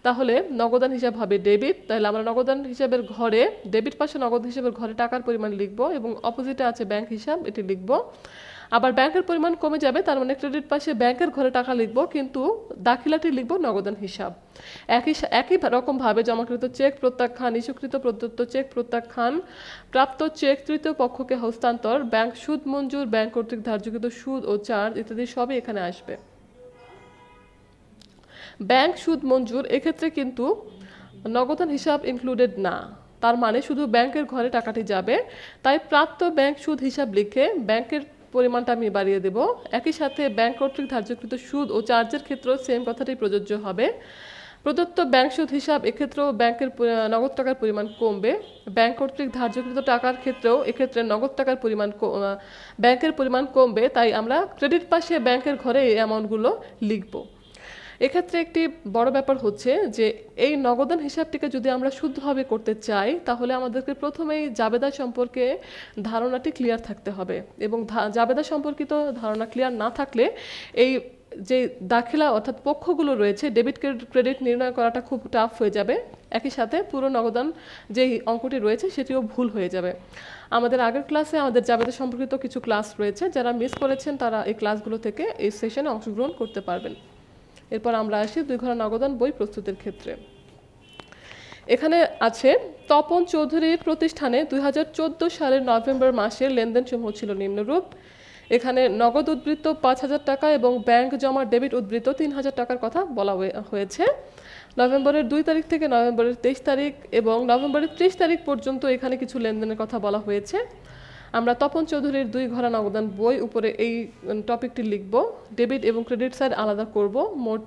তাহলে নগদান হিসাব হবে ডেবিট, তাহলে আমরা নগদান হিসাবের ঘরে ডেবিট পাশে নগদ হিসাবের ঘরে টাকার পরিমাণ লিখব এবং অপোজিটে আছে ব্যাংক হিসাব, এটি লিখব। আবার ব্যাংকের পরিমাণ কমে যাবে, তার মানে ক্রেডিট পাশে ব্যাংকের ঘরে টাকা লিখব, কিন্তু দাখিলাটি লিখব নগদান হিসাব। একই রকমভাবে জমাকৃত চেক প্রত্যাখ্যান, ইস্যুকৃত প্রদত্ত চেক প্রত্যাখ্যান, প্রাপ্ত চেক তৃতীয় পক্ষকে হস্তান্তর, ব্যাংক সুদ মঞ্জুর, ব্যাংক কর্তৃক ধার্যকৃত সুদ ও চার্জ ইত্যাদি সবই এখানে আসবে। ব্যাংক সুদ মঞ্জুর এক্ষেত্রে কিন্তু নগদান হিসাব ইনক্লুডেড না, তার মানে শুধু ব্যাংকের ঘরে টাকাটি যাবে, তাই প্রাপ্ত ব্যাংক সুদ হিসাব লিখে ব্যাংকের পরিমাণটা আমি বাড়িয়ে দেব। একই সাথে ব্যাংক কর্তৃক ধার্যকৃত সুদ ও চার্জের ক্ষেত্রেও সেম কথাটি প্রযোজ্য হবে। প্রদত্ত ব্যাংক সুদ হিসাব এক্ষেত্রেও ব্যাংকের নগদ টাকার পরিমাণ কমবে। ব্যাংক কর্তৃক ধার্যকৃত টাকার ক্ষেত্রেও এক্ষেত্রে নগদ টাকার পরিমাণ ব্যাংকের পরিমাণ কমবে, তাই আমরা ক্রেডিট পাশে ব্যাংকের ঘরে এই অ্যামাউন্টগুলো লিখব। এক্ষেত্রে একটি বড় ব্যাপার হচ্ছে যে এই নগদান হিসাবটিকে যদি আমরা শুদ্ধভাবে করতে চাই তাহলে আমাদেরকে প্রথমেই জাবেদা সম্পর্কে ধারণাটি ক্লিয়ার থাকতে হবে, এবং জাবেদা সম্পর্কিত ধারণা ক্লিয়ার না থাকলে এই যে দাখিলা অর্থাৎ পক্ষগুলো রয়েছে ডেবিট ক্রেডিট নির্ণয় করাটা খুব টাফ হয়ে যাবে। একই সাথে পুরো নগদান যে অঙ্কটি রয়েছে সেটিও ভুল হয়ে যাবে। আমাদের আগের ক্লাসে আমাদের জাবেদা সম্পর্কিত কিছু ক্লাস রয়েছে, যারা মিস করেছেন তারা এই ক্লাসগুলো থেকে এই সেশনে অংশগ্রহণ করতে পারবেন। এরপর আমরা আসি 2 ঘরা নগদান বই প্রস্তুতের ক্ষেত্রে। এখানে আছে তপন চৌধুরীর প্রতিষ্ঠানে 2014 সালের নভেম্বর মাসের লেনদেনসমূহ ছিল নিম্নরূপ। এখানে নগদ উদ্বৃত্ত 5,000 টাকা এবং ব্যাংক জমা ডেবিট উদ্বৃত্ত 3,000 টাকার কথা বলা হয়েছে। নভেম্বরের 2 তারিখ থেকে নভেম্বরের 23 তারিখ এবং নভেম্বরের 30 তারিখ পর্যন্ত এখানে কিছু লেনদেনের কথা বলা হয়েছে। আমরা তপন চৌধুরীর 2 ঘরা নগদান বই উপরে এই টপিকটি লিখব, ডেবিট এবং ক্রেডিট সাইড আলাদা করব, মোট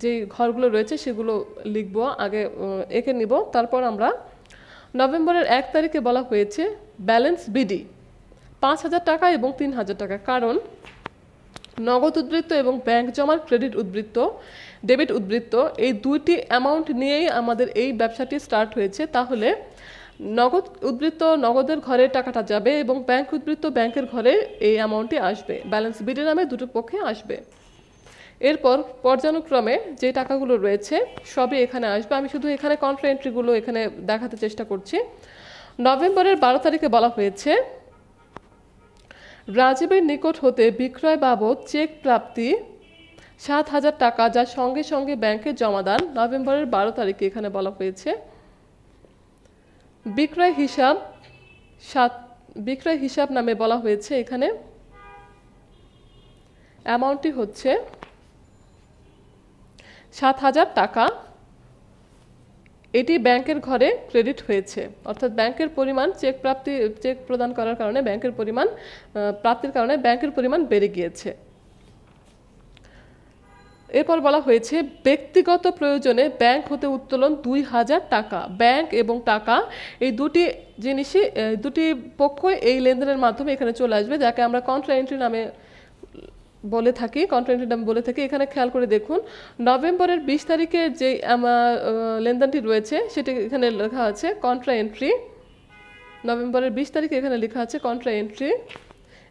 যে ঘরগুলো রয়েছে সেগুলো লিখব, আগে এঁকে নিব। তারপর আমরা নভেম্বরের 1 তারিখে বলা হয়েছে ব্যালেন্স বিডি 5,000 টাকা এবং 3,000 টাকা, কারণ নগদ উদ্বৃত্ত এবং ব্যাংক জমার ক্রেডিট উদ্বৃত্ত ডেবিট উদ্বৃত্ত এই দুইটি অ্যামাউন্ট নিয়েই আমাদের এই ব্যবসাটি স্টার্ট হয়েছে। তাহলে নগদ উদ্বৃত্ত নগদের ঘরে টাকাটা যাবে এবং ব্যাংক উদ্বৃত্ত ব্যাংকের ঘরে এই অ্যামাউন্টটি আসবে, ব্যালেন্স বিডি নামে দুটো পক্ষে আসবে। এরপর পর্যায়ক্রমে যে টাকাগুলো রয়েছে সবই এখানে আসবে। আমি শুধু এখানে কন্ট্রা এন্ট্রিগুলো এখানে দেখাতে চেষ্টা করছি। নভেম্বরের 12 তারিখে বলা হয়েছে রাজীবের নিকট হতে বিক্রয় বাবদ চেক প্রাপ্তি 7,000 টাকা, যা সঙ্গে সঙ্গে ব্যাংকে জমা দান। নভেম্বরের 12 তারিখে এখানে বলা হয়েছে বিক্রয় হিসাব বিক্রয় হিসাব নামে বলা হয়েছে এখানে অ্যামাউন্টটি হচ্ছে 7,000 টাকা। এটি ব্যাংকের ঘরে ক্রেডিট হয়েছে, অর্থাৎ ব্যাংকের পরিমাণ চেক প্রদান করার কারণে ব্যাংকের পরিমাণ প্রাপ্তির কারণে ব্যাংকের পরিমাণ বেড়ে গিয়েছে। এরপর বলা হয়েছে ব্যক্তিগত প্রয়োজনে ব্যাংক হতে উত্তোলন 2,000 টাকা। ব্যাংক এবং টাকা এই দুটি পক্ষই এই লেনদেনের মাধ্যমে এখানে চলে আসবে, যাকে আমরা কন্ট্রা এন্ট্রি নামে বলে থাকি। এখানে খেয়াল করে দেখুন, নভেম্বরের 20 তারিখের যে লেনদেনটি রয়েছে সেটি এখানে লেখা আছে কন্ট্রা এন্ট্রি। নভেম্বরের 20 তারিখে এখানে লেখা আছে কন্ট্রা এন্ট্রি।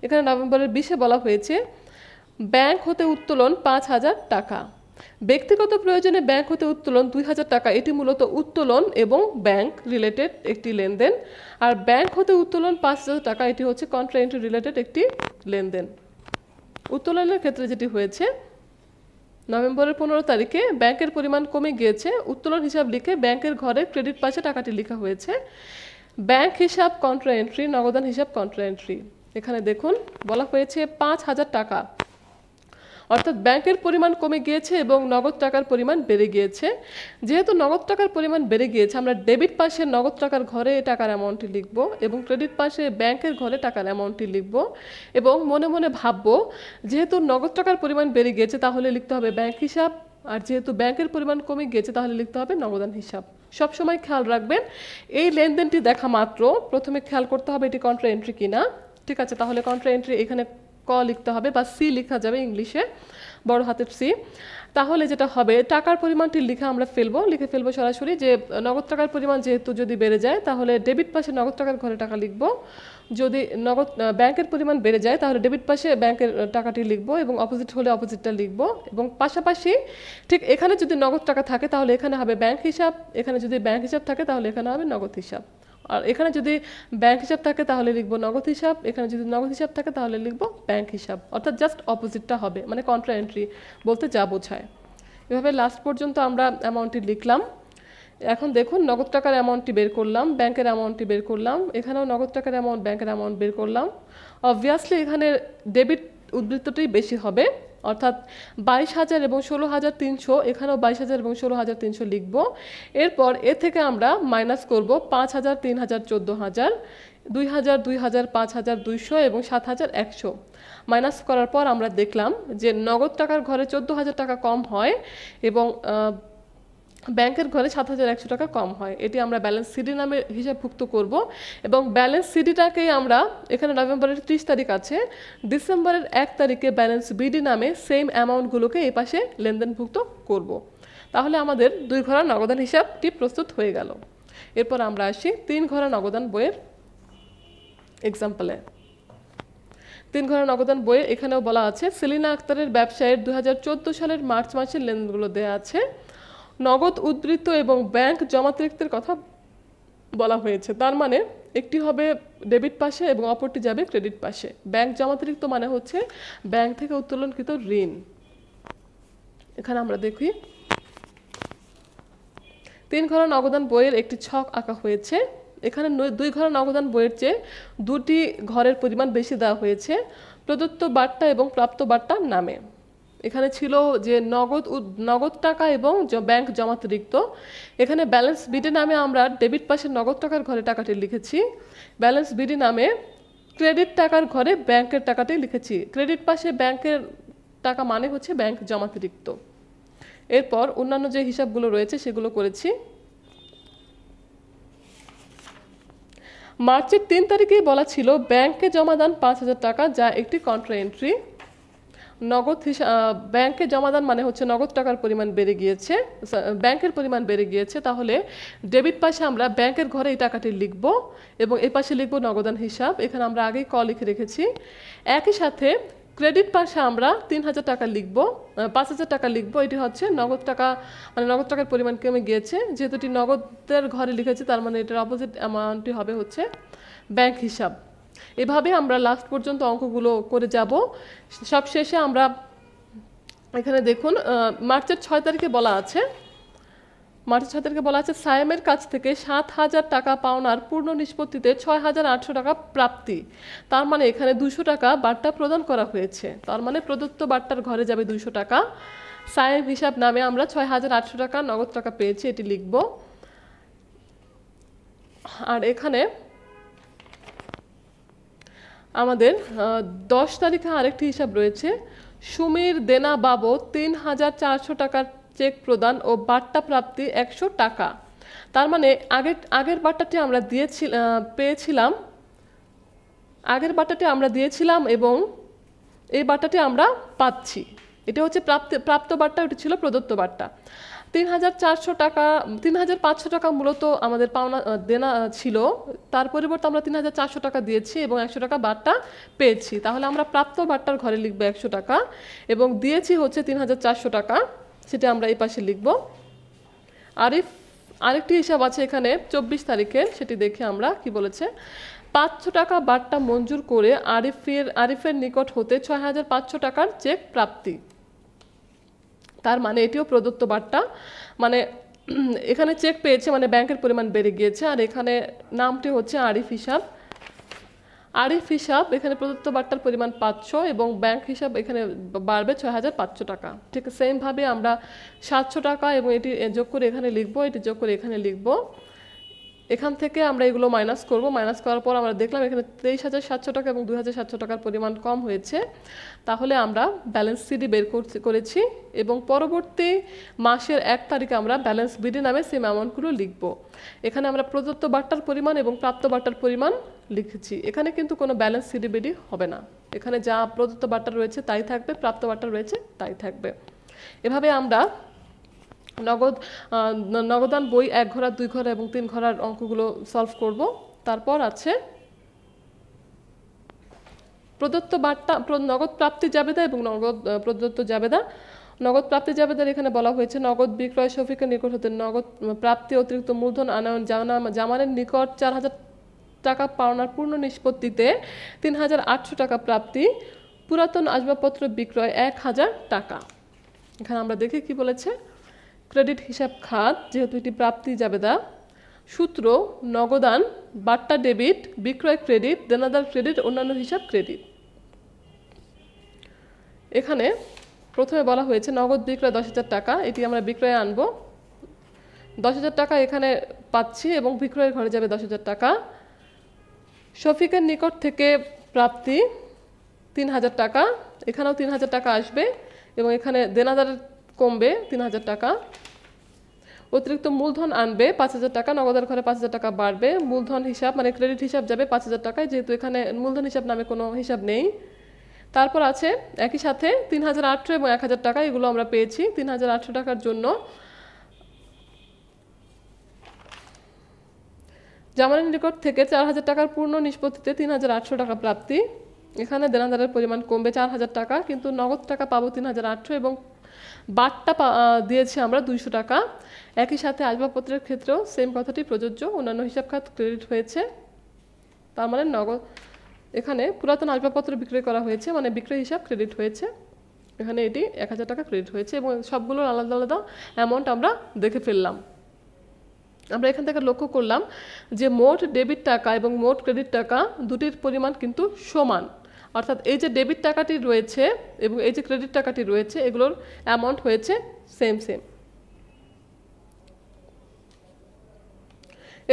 এখানে নভেম্বরের 20-এ বলা হয়েছে ব্যাংক হতে উত্তোলন 5,000 টাকা। ব্যক্তিগত প্রয়োজনে ব্যাংক হতে উত্তোলন 2,000 টাকা। এটি মূলত উত্তোলন এবং ব্যাংক রিলেটেড একটি লেনদেন। আর ব্যাংক হতে উত্তোলন 5,000 টাকা এটি হচ্ছে কন্ট্রা এন্ট্রি রিলেটেড একটি লেনদেন। উত্তোলনের ক্ষেত্রে যেটি হয়েছে, নভেম্বরের 15 তারিখে ব্যাংকের পরিমাণ কমে গিয়েছে, উত্তোলন হিসাব লিখে ব্যাংকের ঘরে ক্রেডিট পাশে টাকাটি লেখা হয়েছে। ব্যাংক হিসাব কন্ট্রা এন্ট্রি, নগদান হিসাব কন্ট্রা এন্ট্রি। এখানে দেখুন বলা হয়েছে 5,000 টাকা, অর্থাৎ ব্যাংকের পরিমাণ কমে গিয়েছে এবং নগদ টাকার পরিমাণ বেড়ে গিয়েছে। যেহেতু নগদ টাকার পরিমাণ বেড়ে গিয়েছে, আমরা ডেবিট পাশে নগদ টাকার ঘরে টাকার অ্যামাউন্টটি লিখব এবং ক্রেডিট পাশে ব্যাংকের ঘরে টাকার অ্যামাউন্টটি লিখব এবং মনে মনে ভাববো যেহেতু নগদ টাকার পরিমাণ বেড়ে গিয়েছে তাহলে লিখতে হবে ব্যাংক হিসাব, আর যেহেতু ব্যাংকের পরিমাণ কমে গিয়েছে তাহলে লিখতে হবে নগদান হিসাব। সবসময় খেয়াল রাখবেন এই লেনদেনটি দেখা মাত্র প্রথমে খেয়াল করতে হবে এটি কন্ট্রা এন্ট্রি কিনা। ঠিক আছে, তাহলে কন্ট্রা এন্ট্রি এখানে ক লিখতে হবে বা সি লেখা যাবে ইংলিশে, বড় হাতের সি। তাহলে যেটা হবে টাকার পরিমাণটি লিখে ফেলবো সরাসরি, যে নগদ টাকার পরিমাণ যেহেতু যদি বেড়ে যায় তাহলে ডেবিট পাশে নগদ টাকার ঘরে টাকা লিখব, যদি ব্যাংকের পরিমাণ বেড়ে যায় তাহলে ডেবিট পাশে ব্যাংকের টাকাটি লিখব এবং অপোজিট হলে অপোজিটটা লিখব। এবং পাশাপাশি ঠিক এখানে যদি নগদ টাকা থাকে তাহলে এখানে হবে ব্যাংক হিসাব, এখানে যদি ব্যাংক হিসাব থাকে তাহলে এখানে হবে নগদ হিসাব। আর এখানে যদি ব্যাংক হিসাব থাকে তাহলে লিখবো নগদ হিসাব, এখানে যদি নগদ হিসাব থাকে তাহলে লিখবো ব্যাংক হিসাব, অর্থাৎ জাস্ট অপোজিটটা হবে, মানে কন্ট্রা এন্ট্রি বলতে যা বোঝায়। এভাবে লাস্ট পর্যন্ত আমরা অ্যামাউন্টটি লিখলাম। এখন দেখুন নগদ টাকার অ্যামাউন্টটি বের করলাম, ব্যাংকের অ্যামাউন্টটি বের করলাম, এখানেও নগদ টাকার অ্যামাউন্ট ব্যাংকের অ্যামাউন্ট বের করলাম। অবভিয়াসলি এখানে ডেবিট উদ্বৃত্তটি বেশি হবে, অর্থাৎ 22,000 এবং 16,300, এখানেও 22,000 এবং 16,300 লিখব। এরপর এ থেকে আমরা মাইনাস করব 5,000, 3,000, 14,000, 2,000, 2,000, 5,000, 200 এবং 7,100। মাইনাস করার পর আমরা দেখলাম যে নগদ টাকার ঘরে 14,000 টাকা কম হয় এবং ব্যাংকের ঘরে 7,100 টাকা কম হয়। এটি আমরা ব্যালেন্স সিডি নামে হিসাবভুক্ত করব এবং ব্যালেন্স সিডিটাকেই আমরা, এখানে নভেম্বরের 30 তারিখ আছে, ডিসেম্বরের 1 তারিখে ব্যালেন্স বিডি নামে সেম অ্যামাউন্টগুলোকে এই পাশে লেনদেনভুক্ত করব। তাহলে আমাদের 2 ঘরা নগদান হিসাবটি প্রস্তুত হয়ে গেল। এরপর আমরা আসি 3 ঘরা নগদান বইয়ের এক্সাম্পলে। 3 ঘরা নগদান বইয়ে এখানেও বলা আছে সেলিনা আক্তারের ব্যবসায়ের 2014 সালের মার্চ মাসের লেনদেনগুলো দেওয়া আছে। নগদ উদ্বৃত্ত এবং ব্যাংক জমাতিরিক্তের কথা বলা হয়েছে, তার মানে একটি হবে ডেবিট পাশে এবং অপরটি যাবে ক্রেডিট পাশে। ব্যাংক জমাতিরিক্ত মানে হচ্ছে ব্যাংক থেকে উত্তোলনকৃত ঋণ। এখানে আমরা দেখি 3 ঘরা নগদান বইয়ের একটি ছক আঁকা হয়েছে। এখানে 2 ঘরা নগদান বইয়ের চেয়ে 2টি ঘরের পরিমাণ বেশি দেওয়া হয়েছে প্রদত্ত বার্তা এবং প্রাপ্ত বার্তার নামে। এখানে ছিল যে নগদ টাকা এবং ব্যাংক জমাতিরিক্ত। এখানে ব্যালেন্স বিডি নামে আমরা ডেবিট পাশে নগদ টাকার ঘরে টাকাটি লিখেছি, ব্যালেন্স বিডি নামে ক্রেডিট টাকার ঘরে ব্যাংকের টাকাটি লিখেছি। ক্রেডিট পাশে ব্যাংকের টাকা মানে হচ্ছে ব্যাংক জমাতিরিক্ত। এরপর অন্যান্য যে হিসাবগুলো রয়েছে সেগুলো করেছি। মার্চের 3 তারিখেই বলা ছিল ব্যাংকে জমা দান 5,000 টাকা, যা একটি কন্ট্রা এন্ট্রি। ব্যাংকে জমাদান মানে হচ্ছে নগদ টাকার পরিমাণ বেড়ে গিয়েছে, ব্যাংকের পরিমাণ বেড়ে গিয়েছে, তাহলে ডেবিট পাশে আমরা ব্যাংকের ঘরে এই টাকাটি লিখব এবং এই পাশে লিখব নগদান হিসাব। এখানে আমরা আগেই ক লিখে রেখেছি। একই সাথে ক্রেডিট পাশে আমরা 3,000 টাকা লিখব, 5,000 টাকা লিখব। এটি হচ্ছে নগদ টাকা, মানে নগদ টাকার পরিমাণ কমে গিয়েছে, যেহেতু এটি নগদের ঘরে লিখেছি তার মানে এটার অপোজিট অ্যামাউন্টটি হবে হচ্ছে ব্যাংক হিসাব। এভাবে আমরা লাস্ট পর্যন্ত অঙ্কগুলো করে যাব। সবশেষে আমরা এখানে দেখুন মার্চের 6 তারিখে বলা আছে মার্চের 6 তারিখে বলা আছে সায়েমের কাছ থেকে 7,000 টাকা পাওনার পূর্ণ নিষ্পত্তিতে 6,800 টাকা প্রাপ্তি। তার মানে এখানে 200 টাকা বাট্টা প্রদান করা হয়েছে। তার মানে প্রদত্ত বাট্টার ঘরে যাবে 200 টাকা। সায়েম হিসাব নামে আমরা 6,800 টাকা নগদ টাকা পেয়েছি, এটি লিখব। আর এখানে আমাদের 10 তারিখে আরেকটি হিসাব রয়েছে, সুমির দেনা বাবদ 3,400 টাকার চেক প্রদান ও বাট্টা প্রাপ্তি 100 টাকা। তার মানে আগের বাট্টাটি আমরা পেয়েছিলাম, আগের বাট্টাটি আমরা দিয়েছিলাম এবং এই বাট্টাটি আমরা পাচ্ছি। এটা হচ্ছে প্রাপ্ত বাট্টা, ওটি ছিল প্রদত্ত বাট্টা। 3,400 টাকা 3,500 টাকা মূলত আমাদের পাওনা দেনা ছিল, তার পরিবর্তে আমরা 3,400 টাকা দিয়েছি এবং 100 টাকা বাট্টা পেয়েছি। তাহলে আমরা প্রাপ্ত বাট্টার ঘরে লিখবো 100 টাকা এবং দিয়েছি হচ্ছে 3,400 টাকা, সেটা আমরা এই পাশে লিখব। আরেকটি হিসাব আছে এখানে 24 তারিখের, সেটি দেখে আমরা কি বলেছে, 500 টাকা বাট্টা মঞ্জুর করে আরিফের নিকট হতে 6,500 টাকার চেক প্রাপ্তি। তার মানে এটিও প্রদত্ত বাট্টা, মানে এখানে চেক পেয়েছে মানে ব্যাংকের পরিমাণ বেড়ে গিয়েছে। আর এখানে নামটি হচ্ছে আরিফ হিসাব। আরিফ হিসাব এখানে প্রদত্ত বাট্টার পরিমাণ 500 এবং ব্যাংক হিসাব এখানে বাড়বে 6,500 টাকা। ঠিক সেমভাবে আমরা 700 টাকা এবং এটি যোগ করে এখানে লিখব, এটি যোগ করে এখানে লিখব। এখান থেকে আমরা এগুলো মাইনাস করব। মাইনাস করার পর আমরা দেখলাম এখানে 23,700 টাকা এবং 2,700 টাকার পরিমাণ কম হয়েছে। তাহলে আমরা ব্যালেন্স সিডি বের করেছি এবং পরবর্তী মাসের 1 তারিখে আমরা ব্যালেন্স বিডি নামে সেম অ্যামাউন্টগুলো লিখব। এখানে আমরা প্রদত্ত বাট্টার পরিমাণ এবং প্রাপ্ত বাট্টার পরিমাণ লিখেছি। এখানে কিন্তু কোনো ব্যালেন্স সিডি বিডি হবে না, এখানে যা প্রদত্ত বাট্টা রয়েছে তাই থাকবে, প্রাপ্ত বাট্টা রয়েছে তাই থাকবে। এভাবে আমরা নগদান বই 1 ঘোড়া 2 ঘোড়া এবং 3 ঘোড়ার অঙ্কগুলো সলভ করব। তারপর আছে প্রদত্ত বাট্টা, নগদ প্রাপ্তি জাবেদা এবং নগদ প্রদত্ত জাবেদা। নগদ প্রাপ্তি জাবেদার এখানে বলা হয়েছে নগদ বিক্রয় শফিকের নিকট হতে নগদ প্রাপ্তি অতিরিক্ত মূলধন আনয়ন জামানের নিকট 4,000 টাকা পাওনার পূর্ণ নিষ্পত্তিতে 3,800 টাকা প্রাপ্তি, পুরাতন আসবাবপত্র বিক্রয় 1,000 টাকা। এখানে আমরা দেখি কি বলেছে, ক্রেডিট হিসাব খাত যেহেতু এটি প্রাপ্তি জাবেদা, সূত্র নগদান বাট্টা ডেবিট, বিক্রয় ক্রেডিট, দেনাদার ক্রেডিট, অন্যান্য হিসাব ক্রেডিট। এখানে প্রথমে বলা হয়েছে নগদ বিক্রয় 10,000 টাকা, এটি আমরা বিক্রয়ে আনবো। 10,000 টাকা এখানে পাচ্ছি এবং বিক্রয়ের ঘরে যাবে 10,000 টাকা। শফিকের নিকট থেকে প্রাপ্তি 3,000 টাকা, এখানেও 3,000 টাকা আসবে এবং এখানে দেনাদার কমবে 3,000 টাকা। অতিরিক্ত মূলধন আনবে 5,000 টাকা, নগদের ঘরে 5,000 টাকা বাড়বে। মূলধন হিসাব মানে ক্রেডিট হিসাব যাবে 5,000 টাকায়, যেহেতু এখানে মূলধন হিসাব নামে কোনো হিসাব নেই। তারপর আছে একই সাথে 3,800 এবং 1,000 টাকা, এগুলো আমরা পেয়েছি। 3,800 টাকার জন্য জামানের নিকট থেকে 4,000 টাকার পূর্ণ নিষ্পত্তিতে 3,800 টাকা প্রাপ্তি। এখানে দেনাদারের পরিমাণ কমবে 4,000 টাকা, কিন্তু নগদ টাকা পাবো 3,800 এবং বাট্টা দিয়েছি আমরা 200 টাকা। একই সাথে আসবাবপত্রের ক্ষেত্রেও সেম কথাটি প্রযোজ্য, অন্যান্য হিসাব খাত ক্রেডিট হয়েছে। তার মানে নগদ এখানে পুরাতন আসবাবপত্র বিক্রয় করা হয়েছে মানে বিক্রয় হিসাব ক্রেডিট হয়েছে, এখানে এটি 1,000 টাকা ক্রেডিট হয়েছে এবং সবগুলোর আলাদা আলাদা অ্যামাউন্ট আমরা দেখে ফেললাম। আমরা এখান থেকে লক্ষ্য করলাম যে মোট ডেবিট টাকা এবং মোট ক্রেডিট টাকা দুটির পরিমাণ কিন্তু সমান, অর্থাৎ এই যে ডেবিট টাকাটি রয়েছে এবং এই যে ক্রেডিট টাকাটি রয়েছে এগুলোর অ্যামাউন্ট হয়েছে সেম।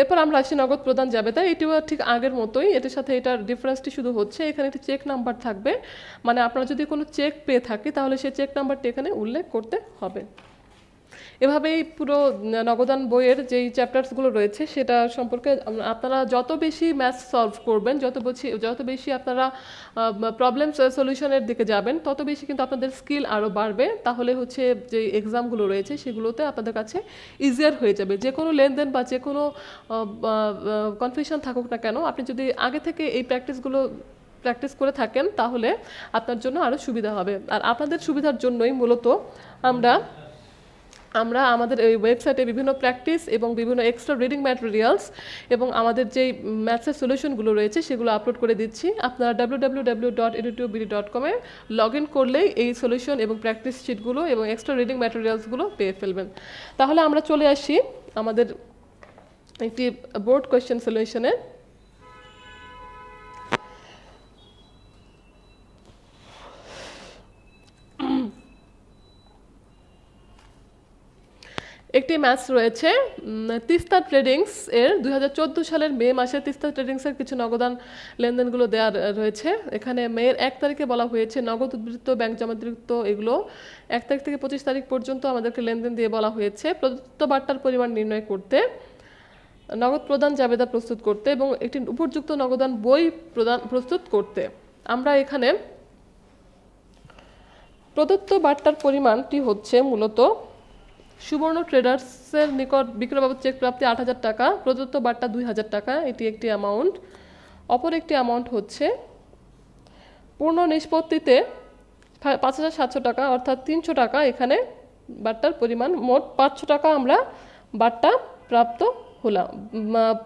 এরপর আমরা আসি নগদ প্রদান জাবেদা। এটিও ঠিক আগের মতোই, এটির সাথে এটার ডিফারেন্সটি শুধু হচ্ছে এখানে একটি চেক নাম্বার থাকবে, মানে আপনারা যদি কোনো চেক পেয়ে থাকে তাহলে সেই চেক নাম্বারটি এখানে উল্লেখ করতে হবে। এভাবেই পুরো নগদান বইয়ের যেই চ্যাপ্টার্সগুলো রয়েছে সেটা সম্পর্কে আপনারা যত বেশি ম্যাথস সলভ করবেন, যত বেশি আপনারা প্রবলেম সলিউশনের দিকে যাবেন, তত বেশি কিন্তু আপনাদের স্কিল আরও বাড়বে। তাহলে হচ্ছে যে এক্সামগুলো রয়েছে সেগুলোতে আপনাদের কাছে ইজিয়ার হয়ে যাবে। যে কোনো লেনদেন বা যে কোনো কনফিউশন থাকুক না কেন, আপনি যদি আগে থেকে এই প্র্যাকটিস করে থাকেন তাহলে আপনার জন্য আরও সুবিধা হবে। আর আপনাদের সুবিধার জন্যই মূলত আমরা আমরা আমাদের এই ওয়েবসাইটে বিভিন্ন প্র্যাকটিস এবং বিভিন্ন এক্সট্রা রিডিং ম্যাটেরিয়ালস এবং আমাদের যেই ম্যাথসের সলিউশনগুলো রয়েছে সেগুলো আপলোড করে দিচ্ছি। আপনারা www.edutubebd.com এ লগ ইন করলেই এই সলিউশন এবং প্র্যাকটিস শিটগুলো এবং এক্সট্রা রিডিং ম্যাটেরিয়ালসগুলো পেয়ে ফেলবেন। তাহলে আমরা চলে আসি আমাদের একটি বোর্ড কোয়েশ্চেন সলিউশনে। একটি ম্যাথস রয়েছে তিস্তা ট্রেডিংস এর 2014 সালের মে মাসে তিস্তা ট্রেডিংসের কিছু নগদান লেনদেনগুলো দেওয়া রয়েছে। এখানে মের 1 তারিখে বলা হয়েছে নগদ উদ্ধৃত ব্যাংক জমাতিরিক্ত এগুলো 1 তারিখ থেকে 25 তারিখ পর্যন্ত আমাদেরকে লেনদেন দিয়ে বলা হয়েছে প্রদত্ত বার্তার পরিমাণ নির্ণয় করতে, নগদ প্রদান জাবেদা প্রস্তুত করতে এবং একটি উপযুক্ত নগদান বই প্রস্তুত করতে। আমরা এখানে প্রদত্ত বার্তার পরিমাণটি হচ্ছে মূলত সুবর্ণ ট্রেডার্সের নিকট বিক্রয় বাবদ চেক প্রাপ্তি 8,000 টাকা, প্রদত্ত বার্তা 2,000 টাকা, এটি একটি অ্যামাউন্ট। অপর একটি অ্যামাউন্ট হচ্ছে পূর্ণ নিষ্পত্তিতে 5,700 টাকা অর্থাৎ 300 টাকা, এখানে বার্তার পরিমাণ মোট 500 টাকা আমরা বার্তা প্রাপ্ত হলাম।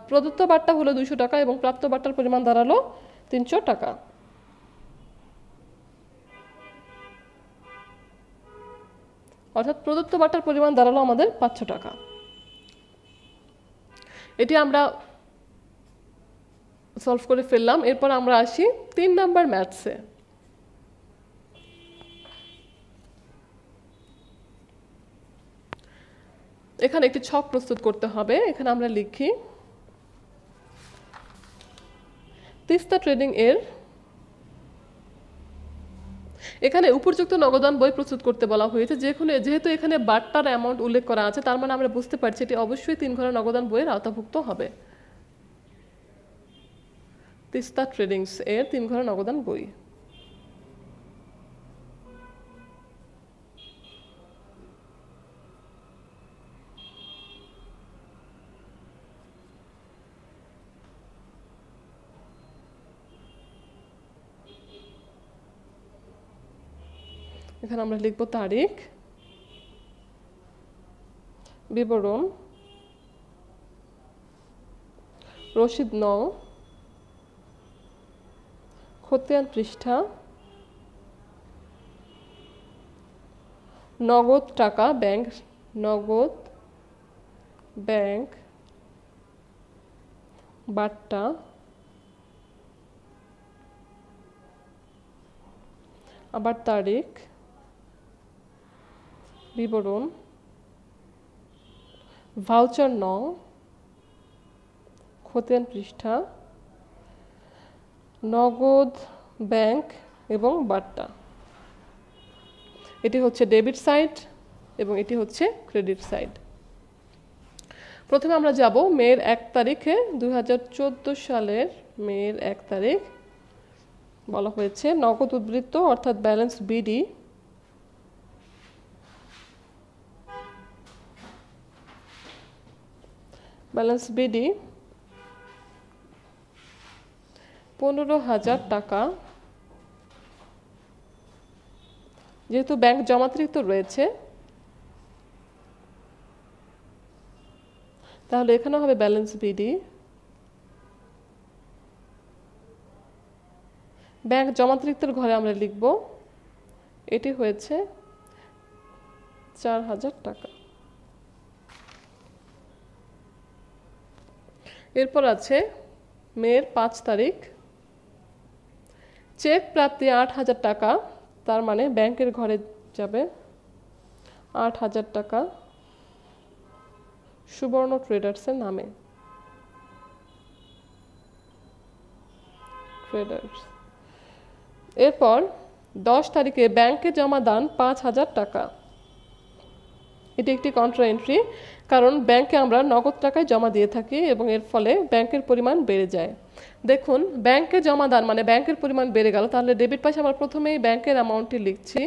প্রদত্ত বার্তা হলো 200 টাকা এবং প্রাপ্ত বার্তার পরিমাণ দাঁড়ালো 300 টাকা। অর্থাৎ প্রদত্ত বার্তার পরিমাণ দাঁড়ালো আমাদের 500 টাকা। এটি আমরা সলভ করে ফেললাম। এরপর আমরা আসি 3 নাম্বার ম্যাথসে। এখানে একটি ছক প্রস্তুত করতে হবে। এখানে আমরা লিখি তিস্তা ট্রেডিং এর, এখানে উপযুক্ত নগদান বই প্রস্তুত করতে বলা হয়েছে। যেহেতু এখানে বার্তার অ্যামাউন্ট উল্লেখ করা আছে তার মানে আমরা বুঝতে পারছি এটি অবশ্যই 3 ঘরের নগদান বইয়ের আওতাভুক্ত হবে। তিস্তা ট্রেডিংস এর 3 ঘরের নগদান বই। এখানে আমরা লিখব তারিখ, বিবরণ, রসিদ নং, খতিয়ান পৃষ্ঠা, নগদ টাকা ব্যাংক, নগদ ব্যাংক বার্তা, আবার তারিখ, বিবরণ, ভাউচার নং, খতিয়ান পৃষ্ঠা, নগদ ব্যাংক এবং বার্তা। এটি হচ্ছে ডেবিট সাইড এবং এটি হচ্ছে ক্রেডিট সাইড। প্রথমে আমরা যাব মের 1 তারিখে 2014 সালের মের 1 তারিখ বলা হয়েছে নগদ উদ্ধৃত অর্থাৎ ব্যালেন্স বিডি ব্যালেন্স বিডি 15,000 টাকা। যেহেতু ব্যাংক জমাতিরিক্ত রয়েছে তাহলে এখানে হবে ব্যালেন্স বিডি। ব্যাংক জমাতিরিক্তের ঘরে আমরা লিখব এটি হয়েছে 4,000 টাকা। এরপর আছে মের 5 তারিখ, চেক প্রাপ্তি 8,000 টাকা, তার মানে ব্যাংকের ঘরে যাবে 8,000 টাকা সুবর্ণ ট্রেডার্সের নামে। ট্রেডার্স। এরপর 10 তারিখে ব্যাংকে জমা দান 5,000 টাকা। এটি একটি কন্ট্রা এন্ট্রি, কারণ ব্যাংকে আমরা নগদ টাকায় জমা দিয়ে থাকি এবং এর ফলে ব্যাংকের পরিমাণ বেড়ে যায়। দেখুন ব্যাংকে জমা দান মানে ব্যাংকের পরিমাণ বেড়ে গেল, তাহলে ডেবিট পাশে আমরা প্রথমেই ব্যাংকের অ্যামাউন্টটি লিখছি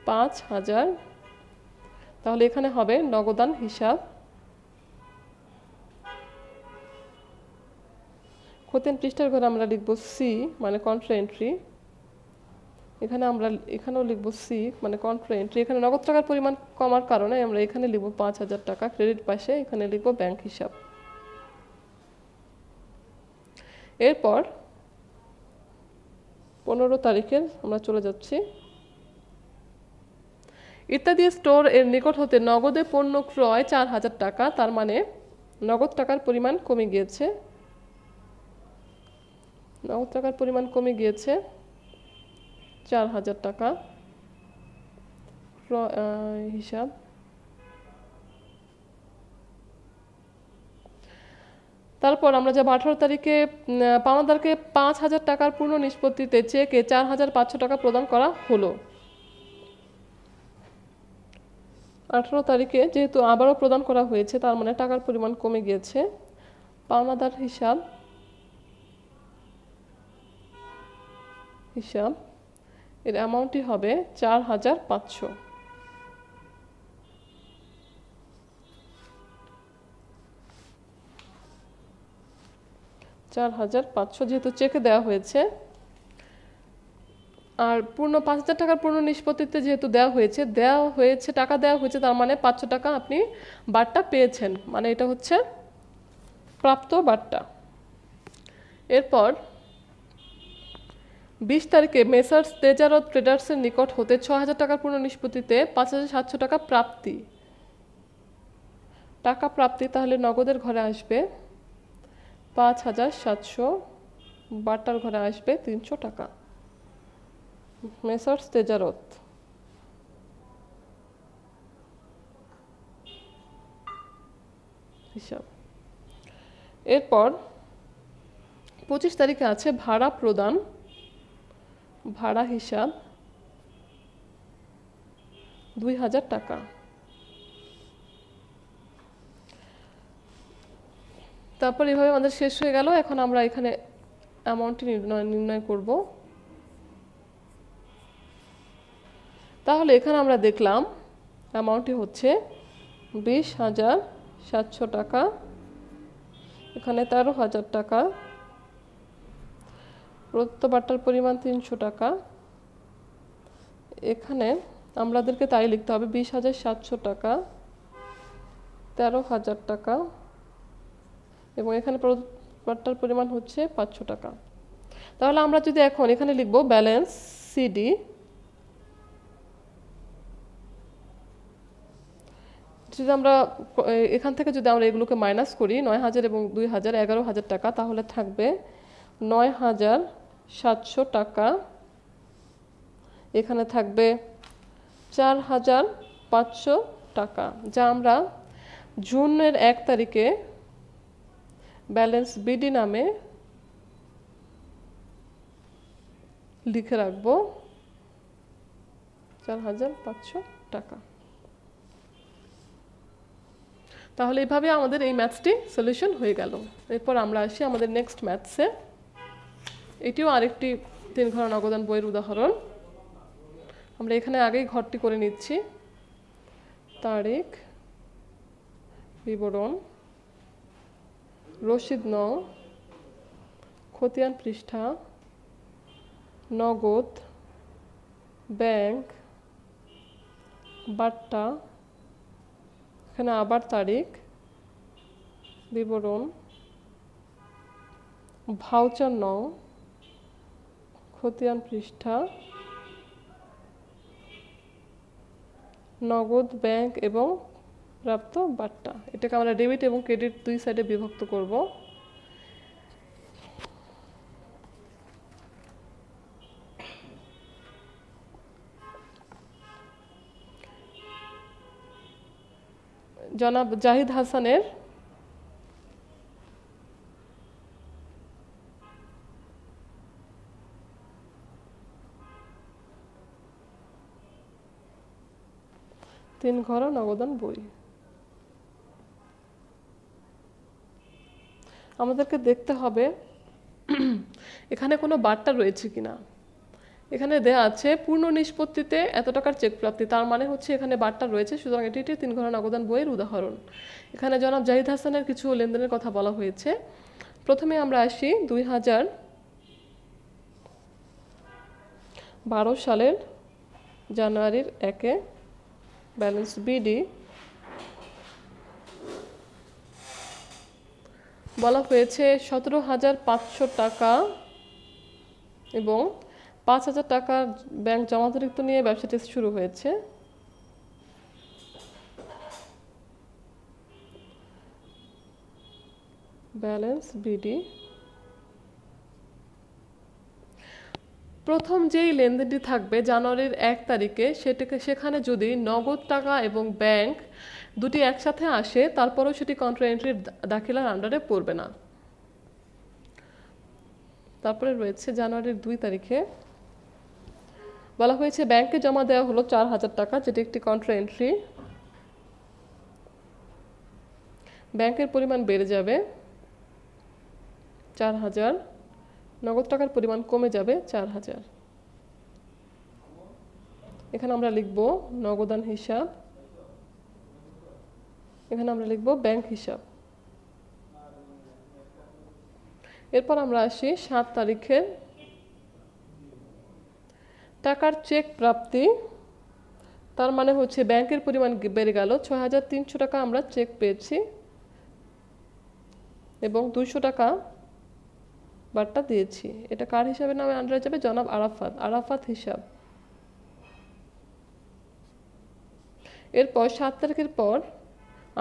5,000। তাহলে এখানে হবে নগদান হিসাব। খতিয়ান পৃষ্ঠার ঘরে আমরা লিখব সি মানে কন্ট্রা এন্ট্রি এখানে আমরা এখানেও লিখব সি মানে কন্ট্রা এন্ট্রি। এখানে নগদ টাকার পরিমাণ কমার কারণে আমরা এখানে লিখব ৫,০০০ টাকা, ক্রেডিট পাশে এখানে লিখব ব্যাংক হিসাব। এরপর ১৫ তারিখের আমরা চলে যাচ্ছি। ইত্যাদি স্টোর এর নিকট হতে নগদে পণ্য ক্রয় ৪,০০০ টাকা, তার মানে নগদ টাকার পরিমাণ কমে গিয়েছে, নগদ টাকার পরিমাণ কমে গিয়েছে ৪,০০০ টাকা হিসাব। তারপর আমরা যাব ১৮ তারিখে পাওনাদারকে ৫,০০০ টাকার পূর্ণ নিষ্পত্তিতে চেকে ৪,৫০০ টাকা প্রদান করা হলো। ১৮ তারিখে যেহেতু আবারও প্রদান করা হয়েছে, তার মানে টাকার পরিমাণ কমে গিয়েছে। পাওনাদার হিসাব এর অ্যামাউন্টটি হবে ৪,৫০০। ৪,৫০০ যেহেতু চেকে দেওয়া হয়েছে, আর পূর্ণ ৫,০০০ টাকার পূর্ণ নিষ্পত্তিতে যেহেতু টাকা দেওয়া হয়েছে, তার মানে ৫০০ টাকা আপনি বার্তা পেয়েছেন, মানে এটা হচ্ছে প্রাপ্ত বার্তা। এরপর ২০ তারিখে মেসার্স তেজারত ট্রেডার্সের নিকট হতে ৬,০০০ টাকার পূর্ণ নিষ্পত্তিতে ৫,৭০০ টাকা প্রাপ্তি। টাকা প্রাপ্তি তাহলে নগদের ঘরে আসবে ৫,৭০০, বার্তার ঘরে আসবে ৩০০ টাকা। মেসার্স তেজারত হিসাব। এরপর ২৫ তারিখে আছে ভাড়া প্রদান, ভাড়া হিসাব ২,০০০ টাকা। তারপর এভাবে আমাদের শেষ হয়ে গেল। এখন আমরা এখানে অ্যামাউন্টটি নির্ণয় করব। তাহলে এখানে আমরা দেখলাম অ্যামাউন্টটি হচ্ছে ২০,৭০০ টাকা, এখানে ১৩,০০০ টাকা, প্রদত্ত বার্তার পরিমাণ ৩০০ টাকা। এখানে আমাদেরকে তাই লিখতে হবে ২০,৭০০ টাকা, ১৩,০০০ টাকা, এবং এখানে প্রদত্ত বার্তার পরিমাণ হচ্ছে ৫০০ টাকা। তাহলে আমরা যদি এখন এখানে লিখব ব্যালেন্স সিডি, যদি আমরা এখান থেকে যদি আমরা এগুলোকে মাইনাস করি ৯,০০০ এবং ২,০০০, ১১,০০০ টাকা, তাহলে থাকবে ৯,৭০০ টাকা। এখানে থাকবে ৪,৫০০ টাকা, যা আমরা জুনের ১ তারিখে ব্যালেন্স বিডি নামে লিখে রাখবো ৪,৫০০ টাকা। তাহলে এইভাবে আমাদের এই ম্যাথসটি সলিউশন হয়ে গেল। এরপর আমরা আসি আমাদের নেক্সট ম্যাথসে। এটিও আরেকটি ৩ ঘর নগদান বইয়ের উদাহরণ। আমরা এখানে আগেই ঘরটি করে নিচ্ছি। তারিখ, বিবরণ, রসিদ নং, খতিয়ান পৃষ্ঠা, নগদ, ব্যাংক, বার্তা, এখানে আবার তারিখ, বিবরণ, ভাউচার নং, খতিয়ান পৃষ্ঠা, নগদ, ব্যাংক এবং প্রাপ্ত বার্তা। এটাকে আমরা ডেবিট এবং ক্রেডিট দুই সাইডে বিভক্ত করব। জনাব জাহিদ হাসানের তিন ঘর নগদান বই। আমাদেরকে দেখতে হবে এখানে কোনো বার্তা রয়েছে কিনা। এখানে দেয়া আছে পূর্ণ নিষ্পত্তিতে এত টাকার চেক প্রাপ্তি, তার মানে হচ্ছে এখানে বার্তা রয়েছে, সুতরাং এটি ৩ ঘর নগদান বইয়ের উদাহরণ। এখানে জনাব জাহিদ হাসানের কিছু লেনদেনের কথা বলা হয়েছে। প্রথমে আমরা আসি 12 সালের জানুয়ারির 1-এ ব্যালেন্স বিডি বলা হয়েছে 17,500 টাকা এবং 5,000 টাকার ব্যাংক জমাতিরিক্ত নিয়ে ব্যবসাটি শুরু হয়েছে। ব্যালেন্স বিডি প্রথম যেই লেনদেনটি থাকবে জানুয়ারির 1 তারিখে সেখানে যদি নগদ টাকা এবং ব্যাংক দুটি একসাথে আসে তারপরেও সেটি কন্ট্রা এন্ট্রির দাখিলার আন্ডারে পড়বে না। তারপরে রয়েছে জানুয়ারির 2 তারিখে বলা হয়েছে ব্যাংকে জমা দেওয়া হলো 4,000 টাকা, যেটি একটি কন্ট্রা এন্ট্রি। ব্যাংকের পরিমাণ বেড়ে যাবে 4,000, নগদ টাকার পরিমাণ কমে যাবে 4,000। এখানে আমরা লিখব নগদান হিসাব, এখানে আমরা লিখব ব্যাংক হিসাব। এরপর আমরা আসি 7 তারিখের টাকার চেক প্রাপ্তি। তার মানে হচ্ছে ব্যাংকের পরিমাণ বেড়ে গেল 6,300 টাকা আমরা চেক পেয়েছি এবং 200 টাকা বার্তা দিয়েছি। এটা কার হিসাবে নামে আন্ডারে যাবে? জনাব আরাফাত হিসাব। এরপর 7 তারিখের পর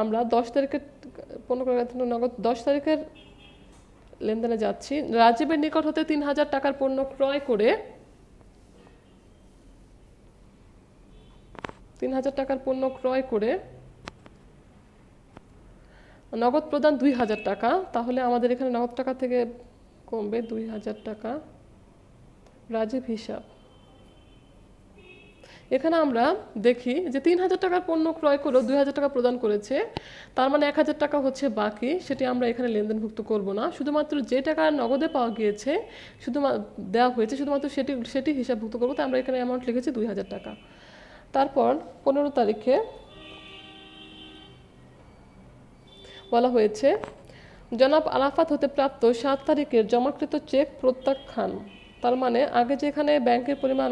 আমরা 10 তারিখের নগদ 10 তারিখের লেনদেনে যাচ্ছি। রাজীবের নিকট হতে 3,000 টাকার পণ্য ক্রয় করে 3,000 টাকার পণ্য ক্রয় করে নগদ প্রদান 2,000 টাকা। তাহলে আমাদের এখানে নগদ টাকা থেকে কমবে 2,000 টাকা। রাজীব হিসাব। এখানে আমরা দেখি যে 3,000 টাকার পণ্য ক্রয় করেও 2,000 টাকা প্রদান করেছে, তার মানে 1,000 টাকা হচ্ছে বাকি, সেটি আমরা এখানে লেনদেনভুক্ত করব না। শুধুমাত্র যে টাকা নগদে পাওয়া গিয়েছে দেওয়া হয়েছে শুধুমাত্র সেটি হিসাবভুক্ত করবো। তো আমরা এখানে অ্যামাউন্ট লিখেছি 2,000 টাকা। তারপর 15 তারিখে বলা হয়েছে জনাব আরাফাত হতে প্রাপ্ত 7 তারিখের জমাকৃত চেক প্রত্যাখ্যান। তার মানে আগে যেখানে ব্যাংকের পরিমাণ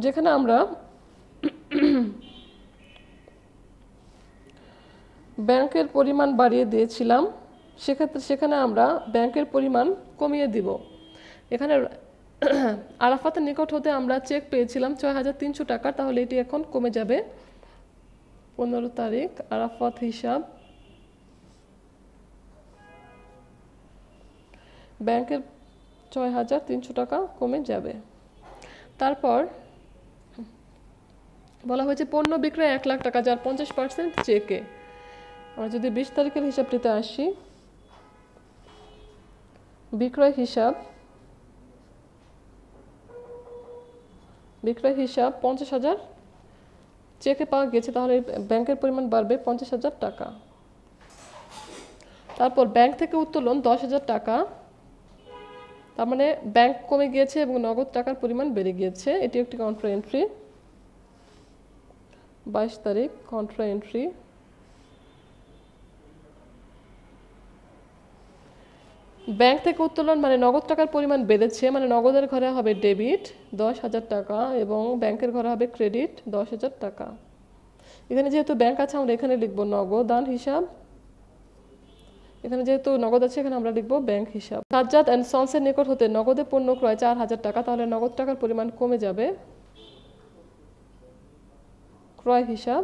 যেখানে আমরা ব্যাংকের পরিমাণ বাড়িয়ে দিয়েছিলাম সেখানে আমরা ব্যাংকের পরিমাণ কমিয়ে দিব। এখানে আরাফাতের নিকট হতে আমরা চেক পেয়েছিলাম 6,300 টাকা, তাহলে এটি এখন কমে যাবে। 15 তারিখ আরাফাত হিসাব। ব্যাংকের 6,300 টাকা কমে যাবে। তারপর বলা হয়েছে পণ্য বিক্রয় 1 লাখ টাকা, যার 50% চেকে। আমরা যদি 20 তারিখের হিসাবটিতে আসি, বিক্রয় হিসাব 50,000 চেকে পাওয়া গেছে, তাহলে ব্যাংকের পরিমাণ বাড়বে 50,000 টাকা। তারপর ব্যাংক থেকে উত্তোলন 10,000 টাকা, তার মানে ব্যাংক কমে গিয়েছে এবং নগদ টাকার পরিমাণ বেড়ে গিয়েছে। এটি একটি কন্ট্রা এন্ট্রি। 22 তারিখ কন্ট্রা এন্ট্রি। ব্যাংক থেকে উত্তোলন মানে নগদ টাকার পরিমাণ বেড়েছে, মানে নগদের ঘরে হবে ডেবিট 10,000 টাকা এবং ব্যাংকের ঘরে হবে ক্রেডিট 10,000 টাকা। এখানে যেহেতু ব্যাংক আছে আমরা এখানে লিখব নগদান হিসাব, এখানে যেহেতু নগদ আছে এখানে আমরা লিখব ব্যাংক হিসাব। সাজ্জাদ অ্যান্ড সন্সের নিকট হতে নগদে পণ্য ক্রয় 4,000 টাকা, তাহলে নগদ টাকার পরিমাণ কমে যাবে। ক্রয় হিসাব।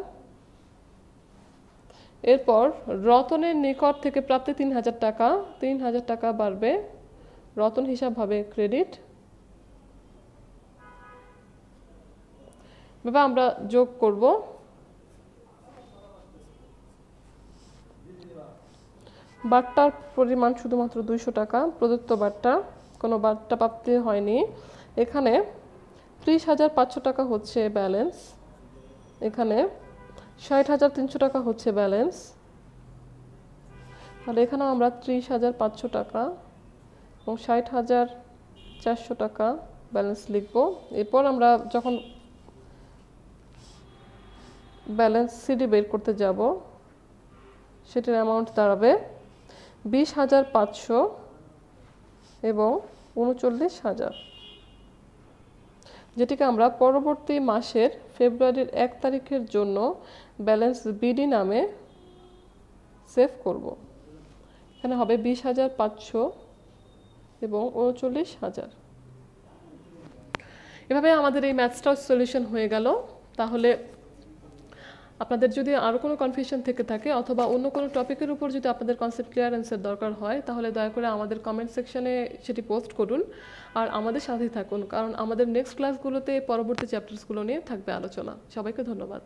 এরপর রতনের নিকট থেকে প্রাপ্তি 3,000 টাকা, 3,000 টাকা বাড়বে, রতন হিসাব হবে ক্রেডিট। এবার আমরা যোগ করব। বার্তার পরিমাণ শুধুমাত্র 200 টাকা, প্রদত্ত বার্তা, কোনো বার্তা প্রাপ্তি হয়নি। এখানে 30,500 টাকা হচ্ছে ব্যালেন্স, এখানে 60,300 টাকা হচ্ছে ব্যালেন্স, তাহলে এখানে আমরা 30,500 টাকা এবং 60,400 টাকা ব্যালেন্স লিখব। এরপর আমরা যখন ব্যালেন্স সিডি বের করতে যাব সেটির অ্যামাউন্ট দাঁড়াবে 20,500 এবং 39,000, যেটিকে আমরা পরবর্তী মাসের ফেব্রুয়ারির 1 তারিখের জন্য ব্যালেন্স বিডি নামে সেভ করব। এখানে হবে 20,500 এবং 39,000। এভাবে আমাদের এই ম্যাথসটাও সলিউশন হয়ে গেল। তাহলে আপনাদের যদি আরও কোনো কনফিউশন থেকে থাকে অথবা অন্য কোনো টপিকের উপর যদি আপনাদের কনসেপ্ট ক্লিয়ারেন্সের দরকার হয়, তাহলে দয়া করে আমাদের কমেন্ট সেকশনে সেটি পোস্ট করুন আর আমাদের সাথেই থাকুন, কারণ আমাদের নেক্সট ক্লাসগুলোতে পরবর্তী চ্যাপ্টার্সগুলো নিয়ে থাকবে আলোচনা। সবাইকে ধন্যবাদ।